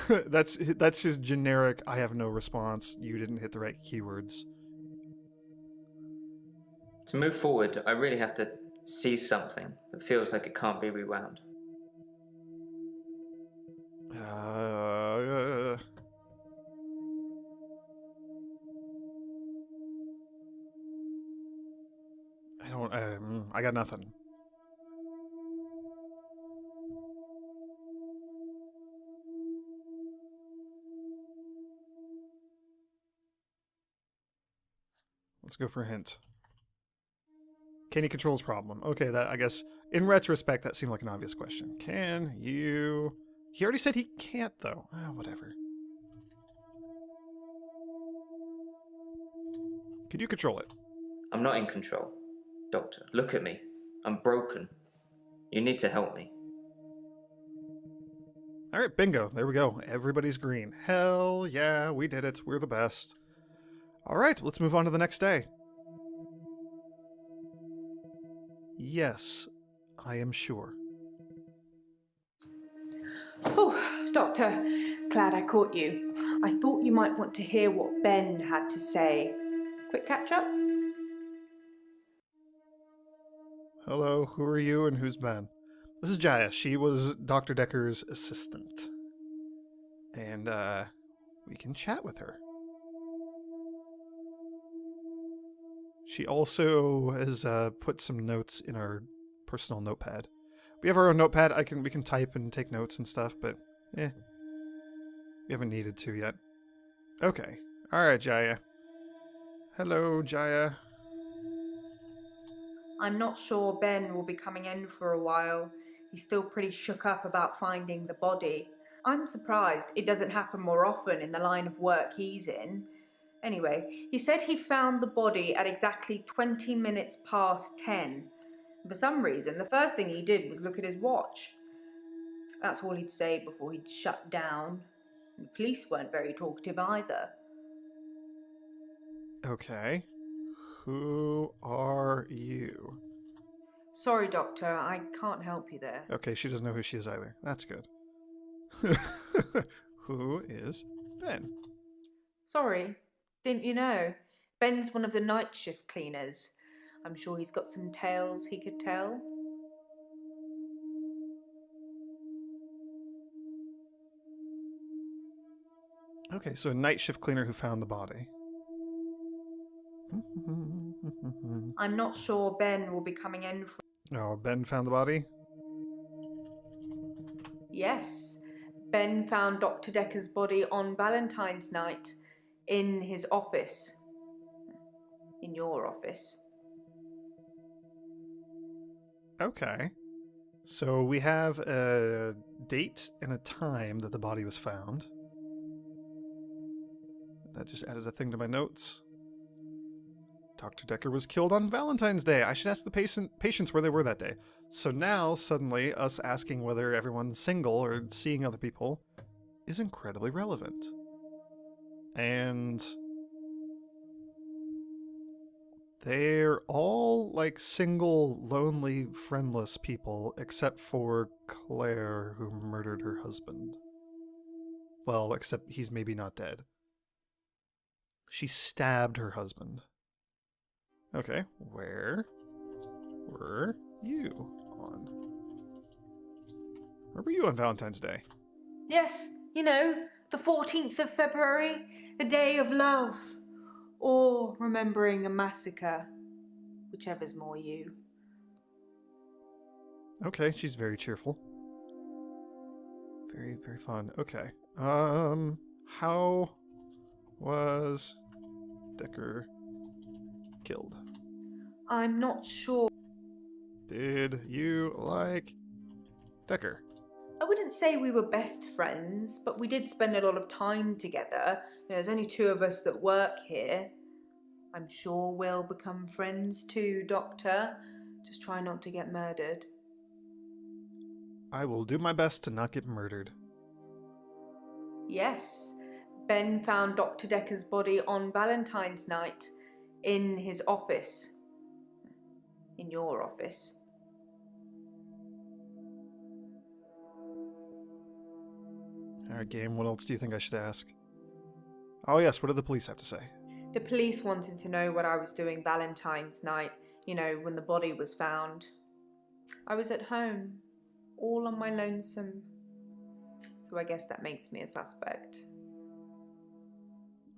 That's his generic, I have no response, you didn't hit the right keywords. To move forward, I really have to see something that feels like it can't be rewound. I got nothing. Let's go for a hint. Can he control his problem? Okay, that, I guess, in retrospect, that seemed like an obvious question. Can you... He already said he can't, though. Whatever. Could you control it? I'm not in control. Doctor, look at me. I'm broken. You need to help me. Alright, bingo. There we go. Everybody's green. Hell yeah, we did it. We're the best. Alright, let's move on to the next day. Yes, I am sure. Oh, Doctor, glad I caught you. I thought you might want to hear what Ben had to say. Quick catch up? Hello, who are you and who's Ben? This is Jaya. She was Dr. Dekker's assistant. And, we can chat with her. She also has put some notes in our personal notepad. We have our own notepad. We can type and take notes and stuff, but we haven't needed to yet. Okay. Alright, Jaya. Hello, Jaya. I'm not sure Ben will be coming in for a while. He's still pretty shook up about finding the body. I'm surprised it doesn't happen more often in the line of work he's in. Anyway, he said he found the body at exactly 20 minutes past 10. For some reason, the first thing he did was look at his watch. That's all he'd say before he'd shut down. The police weren't very talkative either. Okay. Who are you? Sorry, Doctor, I can't help you there. Okay, she doesn't know who she is either. That's good. Who is Ben? Sorry, didn't you know? Ben's one of the night shift cleaners. I'm sure he's got some tales he could tell. Okay, so a night shift cleaner who found the body. I'm not sure Ben will be coming in for... Oh, Ben found the body? Yes, Ben found Dr. Dekker's body on Valentine's night in his office. In your office. Okay. So we have a date and a time that the body was found. That just added a thing to my notes. Dr. Dekker was killed on Valentine's Day. I should ask the patients where they were that day. So now, suddenly, us asking whether everyone's single or seeing other people is incredibly relevant. And they're all like single, lonely, friendless people, except for Claire, who murdered her husband. Well, except he's maybe not dead. She stabbed her husband. Okay, where were you on? Where were you on Valentine's Day? Yes, you know, the 14th of February, the day of love. Or remembering a massacre, whichever's more you. Okay, she's very cheerful. Very, very fun. Okay. How was Dekker killed? I'm not sure. Did you like Dekker? I wouldn't say we were best friends, but we did spend a lot of time together. You know, there's only two of us that work here. I'm sure we'll become friends too, Doctor. Just try not to get murdered. I will do my best to not get murdered. Yes, Ben found Dr. Dekker's body on Valentine's night in his office. In your office. Alright, game, what else do you think I should ask? Oh yes, what did the police have to say? The police wanted to know what I was doing Valentine's night, you know, when the body was found. I was at home, all on my lonesome. So I guess that makes me a suspect.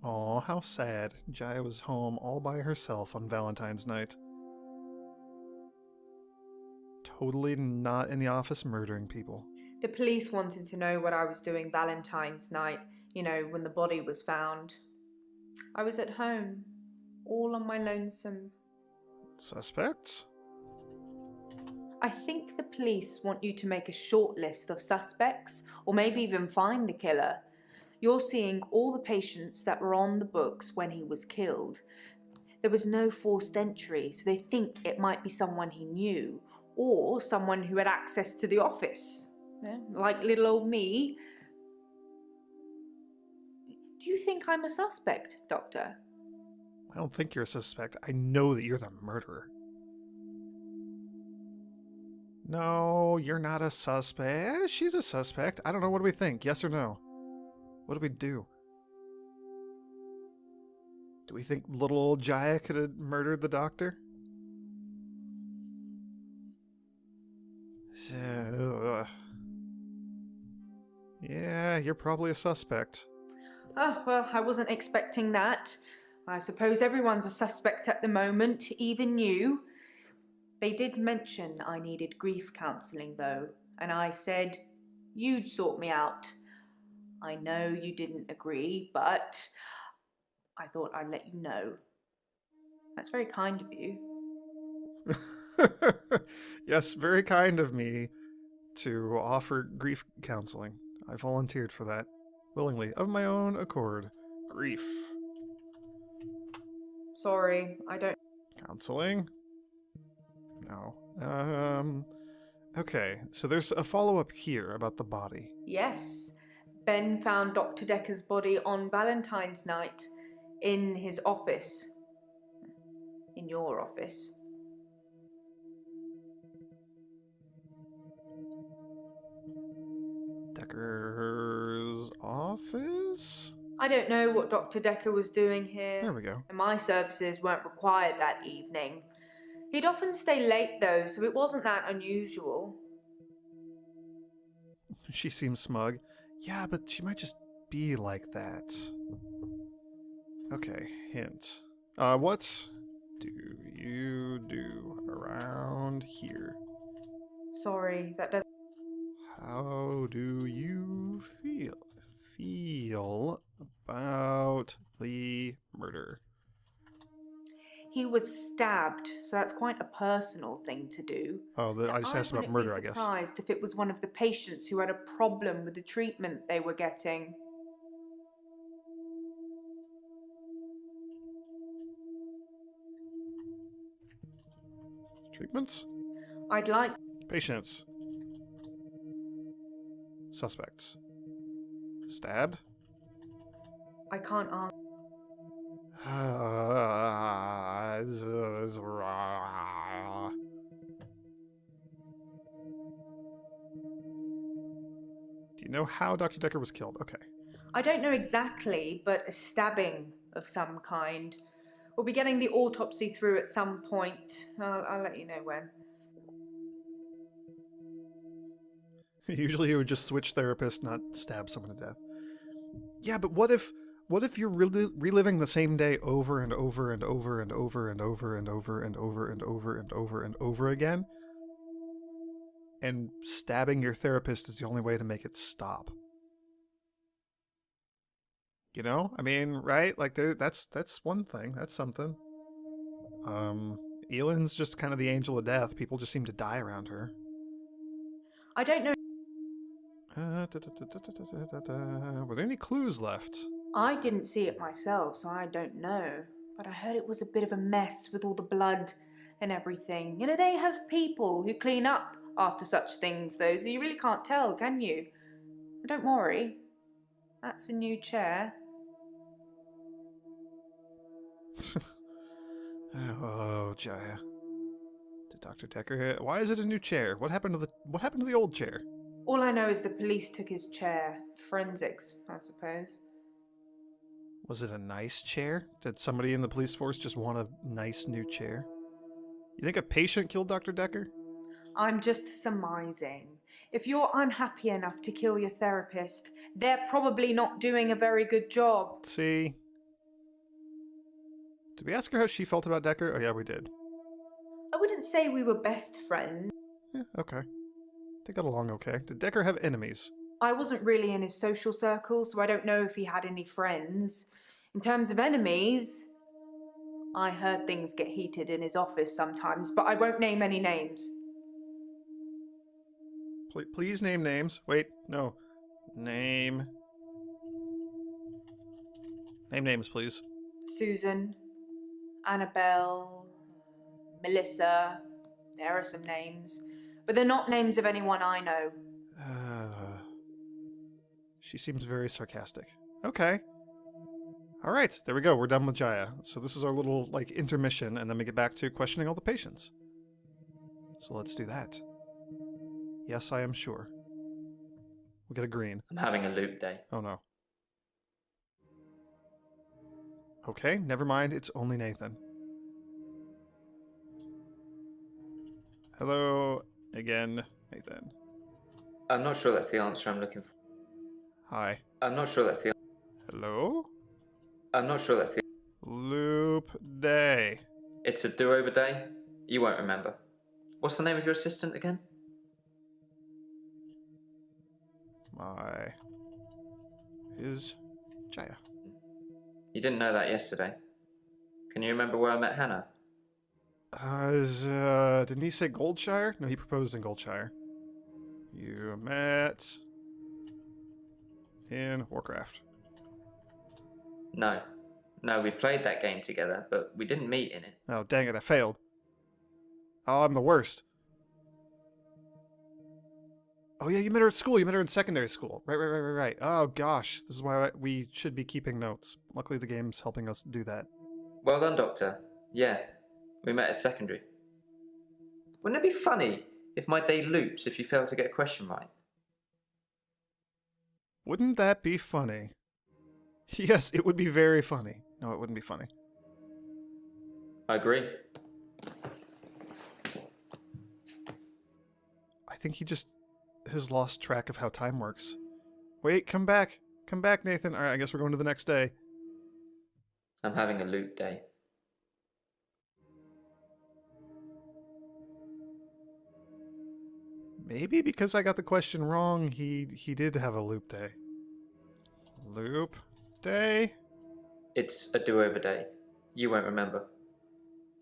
Aw, how sad. Jaya was home all by herself on Valentine's night. Totally not in the office murdering people. The police wanted to know what I was doing Valentine's night, you know, when the body was found. I was at home, all on my lonesome. Suspects? I think the police want you to make a short list of suspects, or maybe even find the killer. You're seeing all the patients that were on the books when he was killed. There was no forced entry, so they think it might be someone he knew, or someone who had access to the office. Like little old me. Do you think I'm a suspect, Doctor? I don't think you're a suspect. I know that you're the murderer. No, you're not a suspect. She's a suspect. I don't know. What do we think? Yes or no? What do we do? Do we think little old Jaya could have murdered the doctor? Yeah, you're probably a suspect. Oh, well, I wasn't expecting that. I suppose everyone's a suspect at the moment, even you. They did mention I needed grief counselling, though, and I said you'd sort me out. I know you didn't agree, but I thought I'd let you know. That's very kind of you. Yes, very kind of me to offer grief counseling. I volunteered for that willingly, of my own accord. Grief. Sorry, I don't. Counseling? No. Okay, so there's a follow-up here about the body. Yes. Ben found Dr. Dekker's body on Valentine's night in his office. In your office. Dekker's office? I don't know what Dr. Dekker was doing here. There we go. And my services weren't required that evening. He'd often stay late though, so it wasn't that unusual. She seems smug. Yeah, but she might just be like that. Okay, hint. What do you do around here? Sorry, that doesn't. How do you feel about the murder? He was stabbed, so that's quite a personal thing to do. Oh, I just asked about wouldn't murder, be I guess. surprised if it was one of the patients who had a problem with the treatment they were getting. Treatments? I'd like. Patients. Suspects. Stabbed? I can't answer. Do you know how Dr. Dekker was killed? Okay. I don't know exactly, but a stabbing of some kind. We'll be getting the autopsy through at some point. I'll let you know when. Usually you would just switch therapist, not stab someone to death. Yeah, but what if you're reliving the same day over and over and over and over and over and over and over and over and over and over again? And stabbing your therapist is the only way to make it stop. You know? I mean, right? Like that's one thing. That's something. Elend's just kind of the angel of death. People just seem to die around her. I don't know. Were there any clues left? I didn't see it myself, so I don't know. But I heard it was a bit of a mess with all the blood and everything. You know, they have people who clean up after such things, though, so you really can't tell, can you? But don't worry. That's a new chair. Oh, Jaya. To Dr. Dekker. Why is it a new chair? What happened to the old chair? All I know is the police took his chair. Forensics, I suppose. Was it a nice chair? Did somebody in the police force just want a nice new chair? You think a patient killed Dr. Dekker? I'm just surmising. If you're unhappy enough to kill your therapist, they're probably not doing a very good job. See? Did we ask her how she felt about Dekker? Oh yeah, we did. I wouldn't say we were best friends. Yeah, okay. They got along okay. Did Dekker have enemies? I wasn't really in his social circle, so I don't know if he had any friends. In terms of enemies, I heard things get heated in his office sometimes, but I won't name any names. Please name names. Wait, no. Name names, please. Susan, Annabelle, Melissa, there are some names, but they're not names of anyone I know. She seems very sarcastic. Okay. All right, there we go. We're done with Jaya. So this is our little, like, intermission, and then we get back to questioning all the patients. So let's do that. Yes, I am sure. We'll get a green. I'm having a loop day. Oh, no. Okay, never mind. It's only Nathan. Hello again, Nathan. I'm not sure that's the answer I'm looking for. Hi. I'm not sure that's the. Hello? I'm not sure that's the. Loop day. It's a do-over day. You won't remember. What's the name of your assistant again? My is Jaya. You didn't know that yesterday. Can you remember where I met Hannah? Didn't he say Goldshire? No, he proposed in Goldshire. You met in Warcraft. No. No, we played that game together, but we didn't meet in it. Oh, dang it, I failed. Oh, I'm the worst. Oh yeah, you met her at school. You met her in secondary school. Right. Oh gosh, this is why we should be keeping notes. Luckily the game's helping us do that. Well done, Doctor. Yeah, we met at secondary. Wouldn't it be funny if my day loops if you fail to get a question right? Wouldn't that be funny? Yes, it would be very funny. No, it wouldn't be funny. I agree. I think he just has lost track of how time works. Wait, come back. Come back, Nathan. Alright, I guess we're going to the next day. I'm having a loop day. Maybe because I got the question wrong, he did have a loop day. Loop day? It's a do-over day. You won't remember.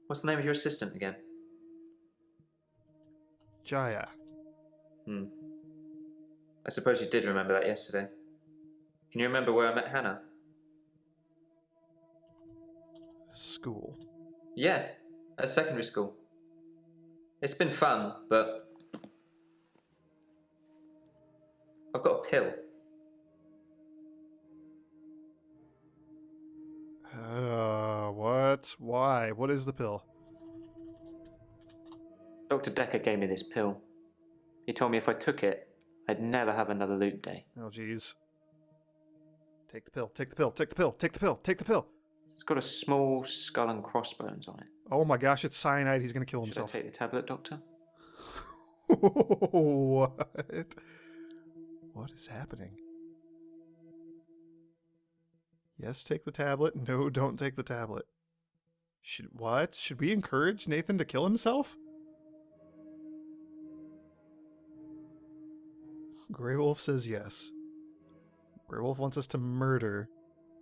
What's the name of your assistant again? Jaya. I suppose you did remember that yesterday. Can you remember where I met Hannah? School. Yeah, at secondary school. It's been fun, but I've got a pill. What? Why? What is the pill? Dr. Dekker gave me this pill. He told me if I took it, I'd never have another loop day. Oh, jeez. Take the pill, take the pill, take the pill, take the pill, take the pill. It's got a small skull and crossbones on it. Oh my gosh, it's cyanide. He's gonna kill Should I himself. take the tablet, Doctor? What? What is happening? Yes, take the tablet. No, don't take the tablet. What? Should we encourage Nathan to kill himself? Grey Wolf says yes. Grey Wolf wants us to murder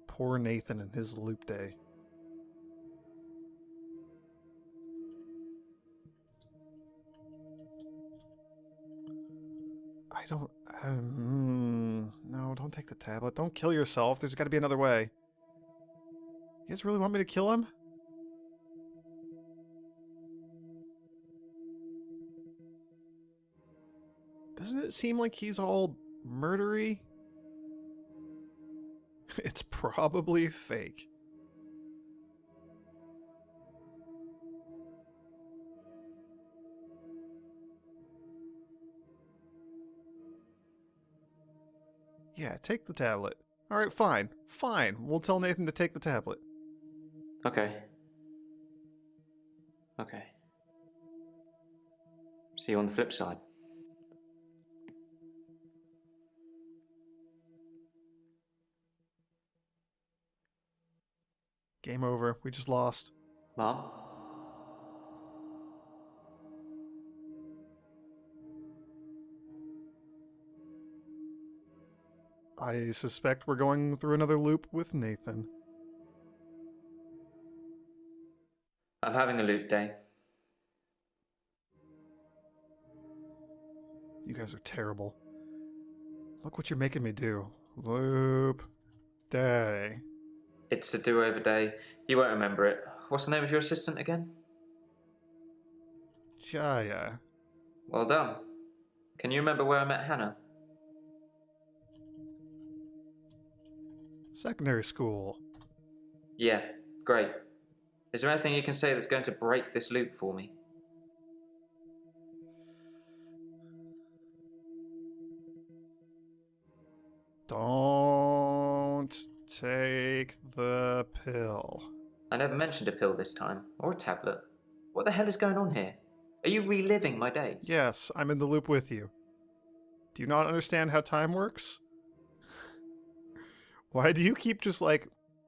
poor Nathan in his loop day. I don't... no, don't take the tablet. Don't kill yourself. There's got to be another way. You guys really want me to kill him? Doesn't it seem like he's all murdery? It's probably fake. Yeah, take the tablet. Alright, fine. Fine. We'll tell Nathan to take the tablet. Okay. Okay. See you on the flip side. Game over. We just lost. Mom? I suspect we're going through another loop with Nathan. I'm having a loop day. You guys are terrible. Look what you're making me do. Loop day. It's a do-over day. You won't remember it. What's the name of your assistant again? Jaya. Well done. Can you remember where I met Hannah? Secondary school. Yeah, great. Is there anything you can say that's going to break this loop for me? Don't take the pill. I never mentioned a pill this time, or a tablet. What the hell is going on here? Are you reliving my days? Yes, I'm in the loop with you. Do you not understand how time works? Why do you keep just like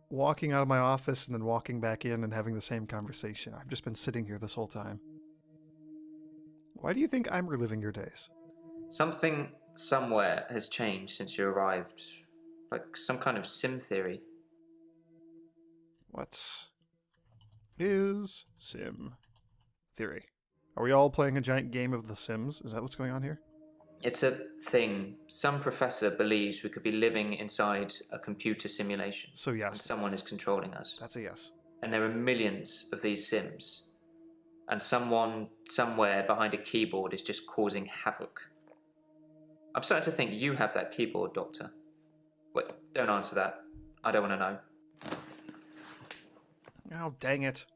walking out of my office and then walking back in and having the same conversation? I've just been sitting here this whole time. Why do you think I'm reliving your days? Something somewhere has changed since you arrived. Like some kind of sim theory. What is sim theory? Are we all playing a giant game of The Sims? Is that what's going on here? It's a thing. Some professor believes we could be living inside a computer simulation. So And yes, someone is controlling us. that's a yes. And there are millions of these sims. And someone, somewhere behind a keyboard is just causing havoc. I'm starting to think you have that keyboard, Doctor. Wait, don't answer that. I don't want to know. Oh, dang it.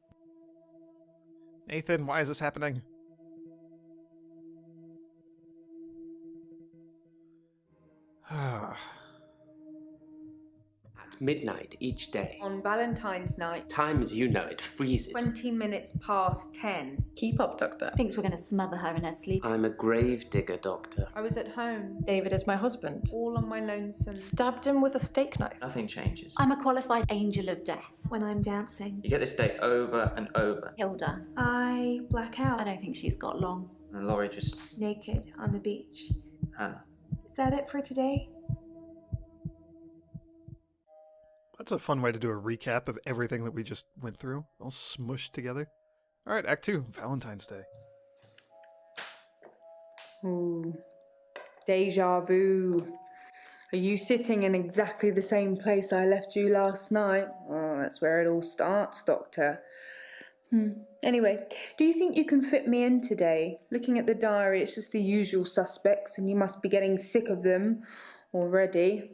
Nathan, why is this happening? At midnight each day. On Valentine's night, Time as you know it freezes. 20 minutes past 10. Keep up, Doctor. Thinks we're going to smother her in her sleep. I'm a grave digger, Doctor. I was at home, David is my husband. all on my lonesome. Stabbed him with a steak knife. Nothing changes. I'm a qualified angel of death. When I'm dancing, You get this day over and over. Hilda, I black out, I don't think she's got long. And Laurie just, naked on the beach. Hannah. Is that it for today? That's a fun way to do a recap of everything that we just went through, all smushed together. All right, Act 2, Valentine's Day. Ooh. Deja vu. Are you sitting in exactly the same place I left you last night? Oh, that's where it all starts, Doctor. Anyway, do you think you can fit me in today? Looking at the diary, it's just the usual suspects, and you must be getting sick of them already.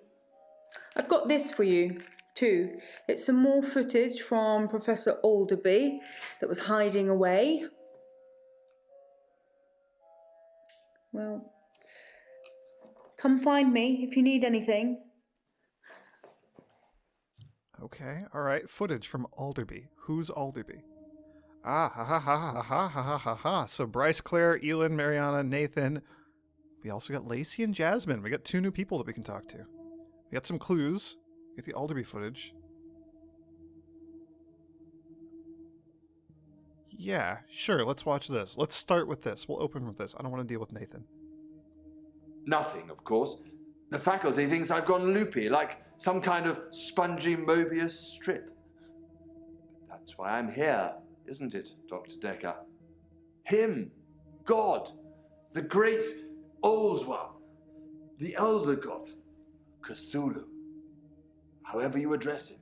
I've got this for you, too. It's some more footage from Professor Alderby that was hiding away. Well, come find me if you need anything. Okay, all right, footage from Alderby. Who's Alderby? Ah, ha ha ha ha ha ha ha ha ha. So Bryce, Claire, Elin, Mariana, Nathan. We also got Lacey and Jasmine. We got 2 new people that we can talk to. We got some clues. We got the Alderby footage. Yeah, sure, let's watch this. Let's start with this. We'll open with this. I don't want to deal with Nathan. Nothing, of course. The faculty thinks I've gone loopy, like some kind of spongy Mobius strip. That's why I'm here, isn't it, Dr. Dekker? Him, God, the great old one, the elder god, Cthulhu, however you address him.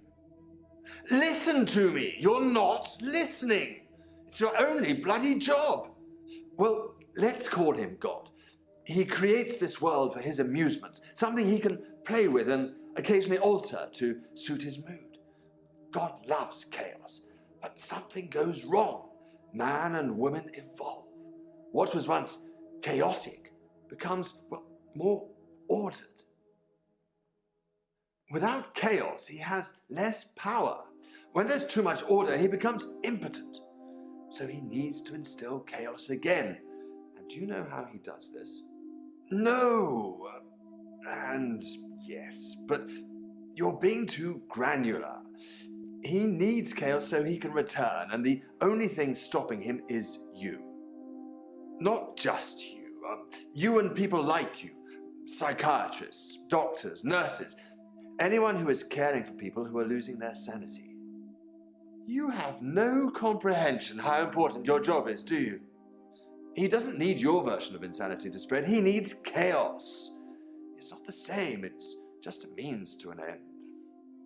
Listen to me! You're not listening! It's your only bloody job! Well, let's call him God. He creates this world for his amusement, something he can play with and occasionally alter to suit his mood. God loves chaos, but something goes wrong. Man and woman evolve. What was once chaotic becomes, well, more ordered. Without chaos, he has less power. When there's too much order, he becomes impotent. So he needs to instill chaos again. And do you know how he does this? No. And yes, but you're being too granular. He needs chaos so he can return, and the only thing stopping him is you. Not just you. You and people like you. Psychiatrists, doctors, nurses. Anyone who is caring for people who are losing their sanity. You have no comprehension how important your job is, do you? He doesn't need your version of insanity to spread. He needs chaos. It's not the same. It's just a means to an end.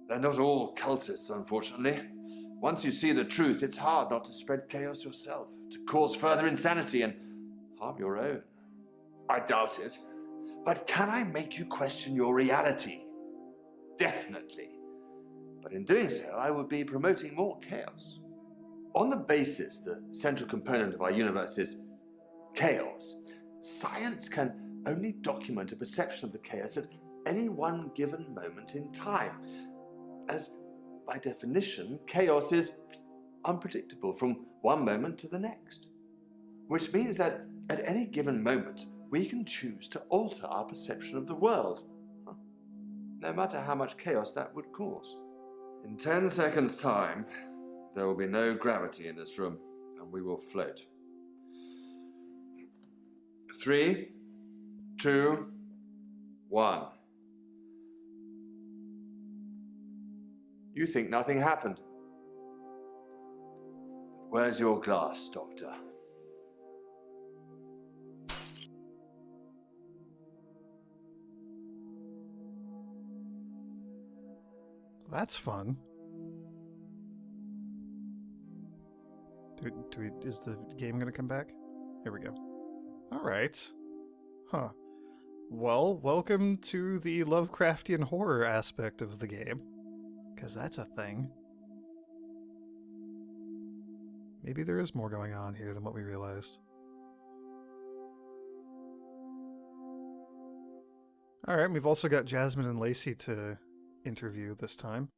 They're not all cultists, unfortunately. Once you see the truth, it's hard not to spread chaos yourself, to cause further insanity and harm your own. I doubt it. But can I make you question your reality? Definitely. But in doing so, I would be promoting more chaos. On the basis the central component of our universe is chaos, science can only document a perception of the chaos at any one given moment in time, as by definition, chaos is unpredictable from one moment to the next, which means that at any given moment, we can choose to alter our perception of the world, no matter how much chaos that would cause. In 10 seconds' time, there will be no gravity in this room, and we will float. 3, 2, 1. You think nothing happened. Where's your glass, Doctor? That's fun. Is the game gonna come back? Here we go. Alright. Huh. Well, welcome to the Lovecraftian horror aspect of the game. Because that's a thing. Maybe there is more going on here than what we realized. Alright, we've also got Jasmine and Lacey to interview this time.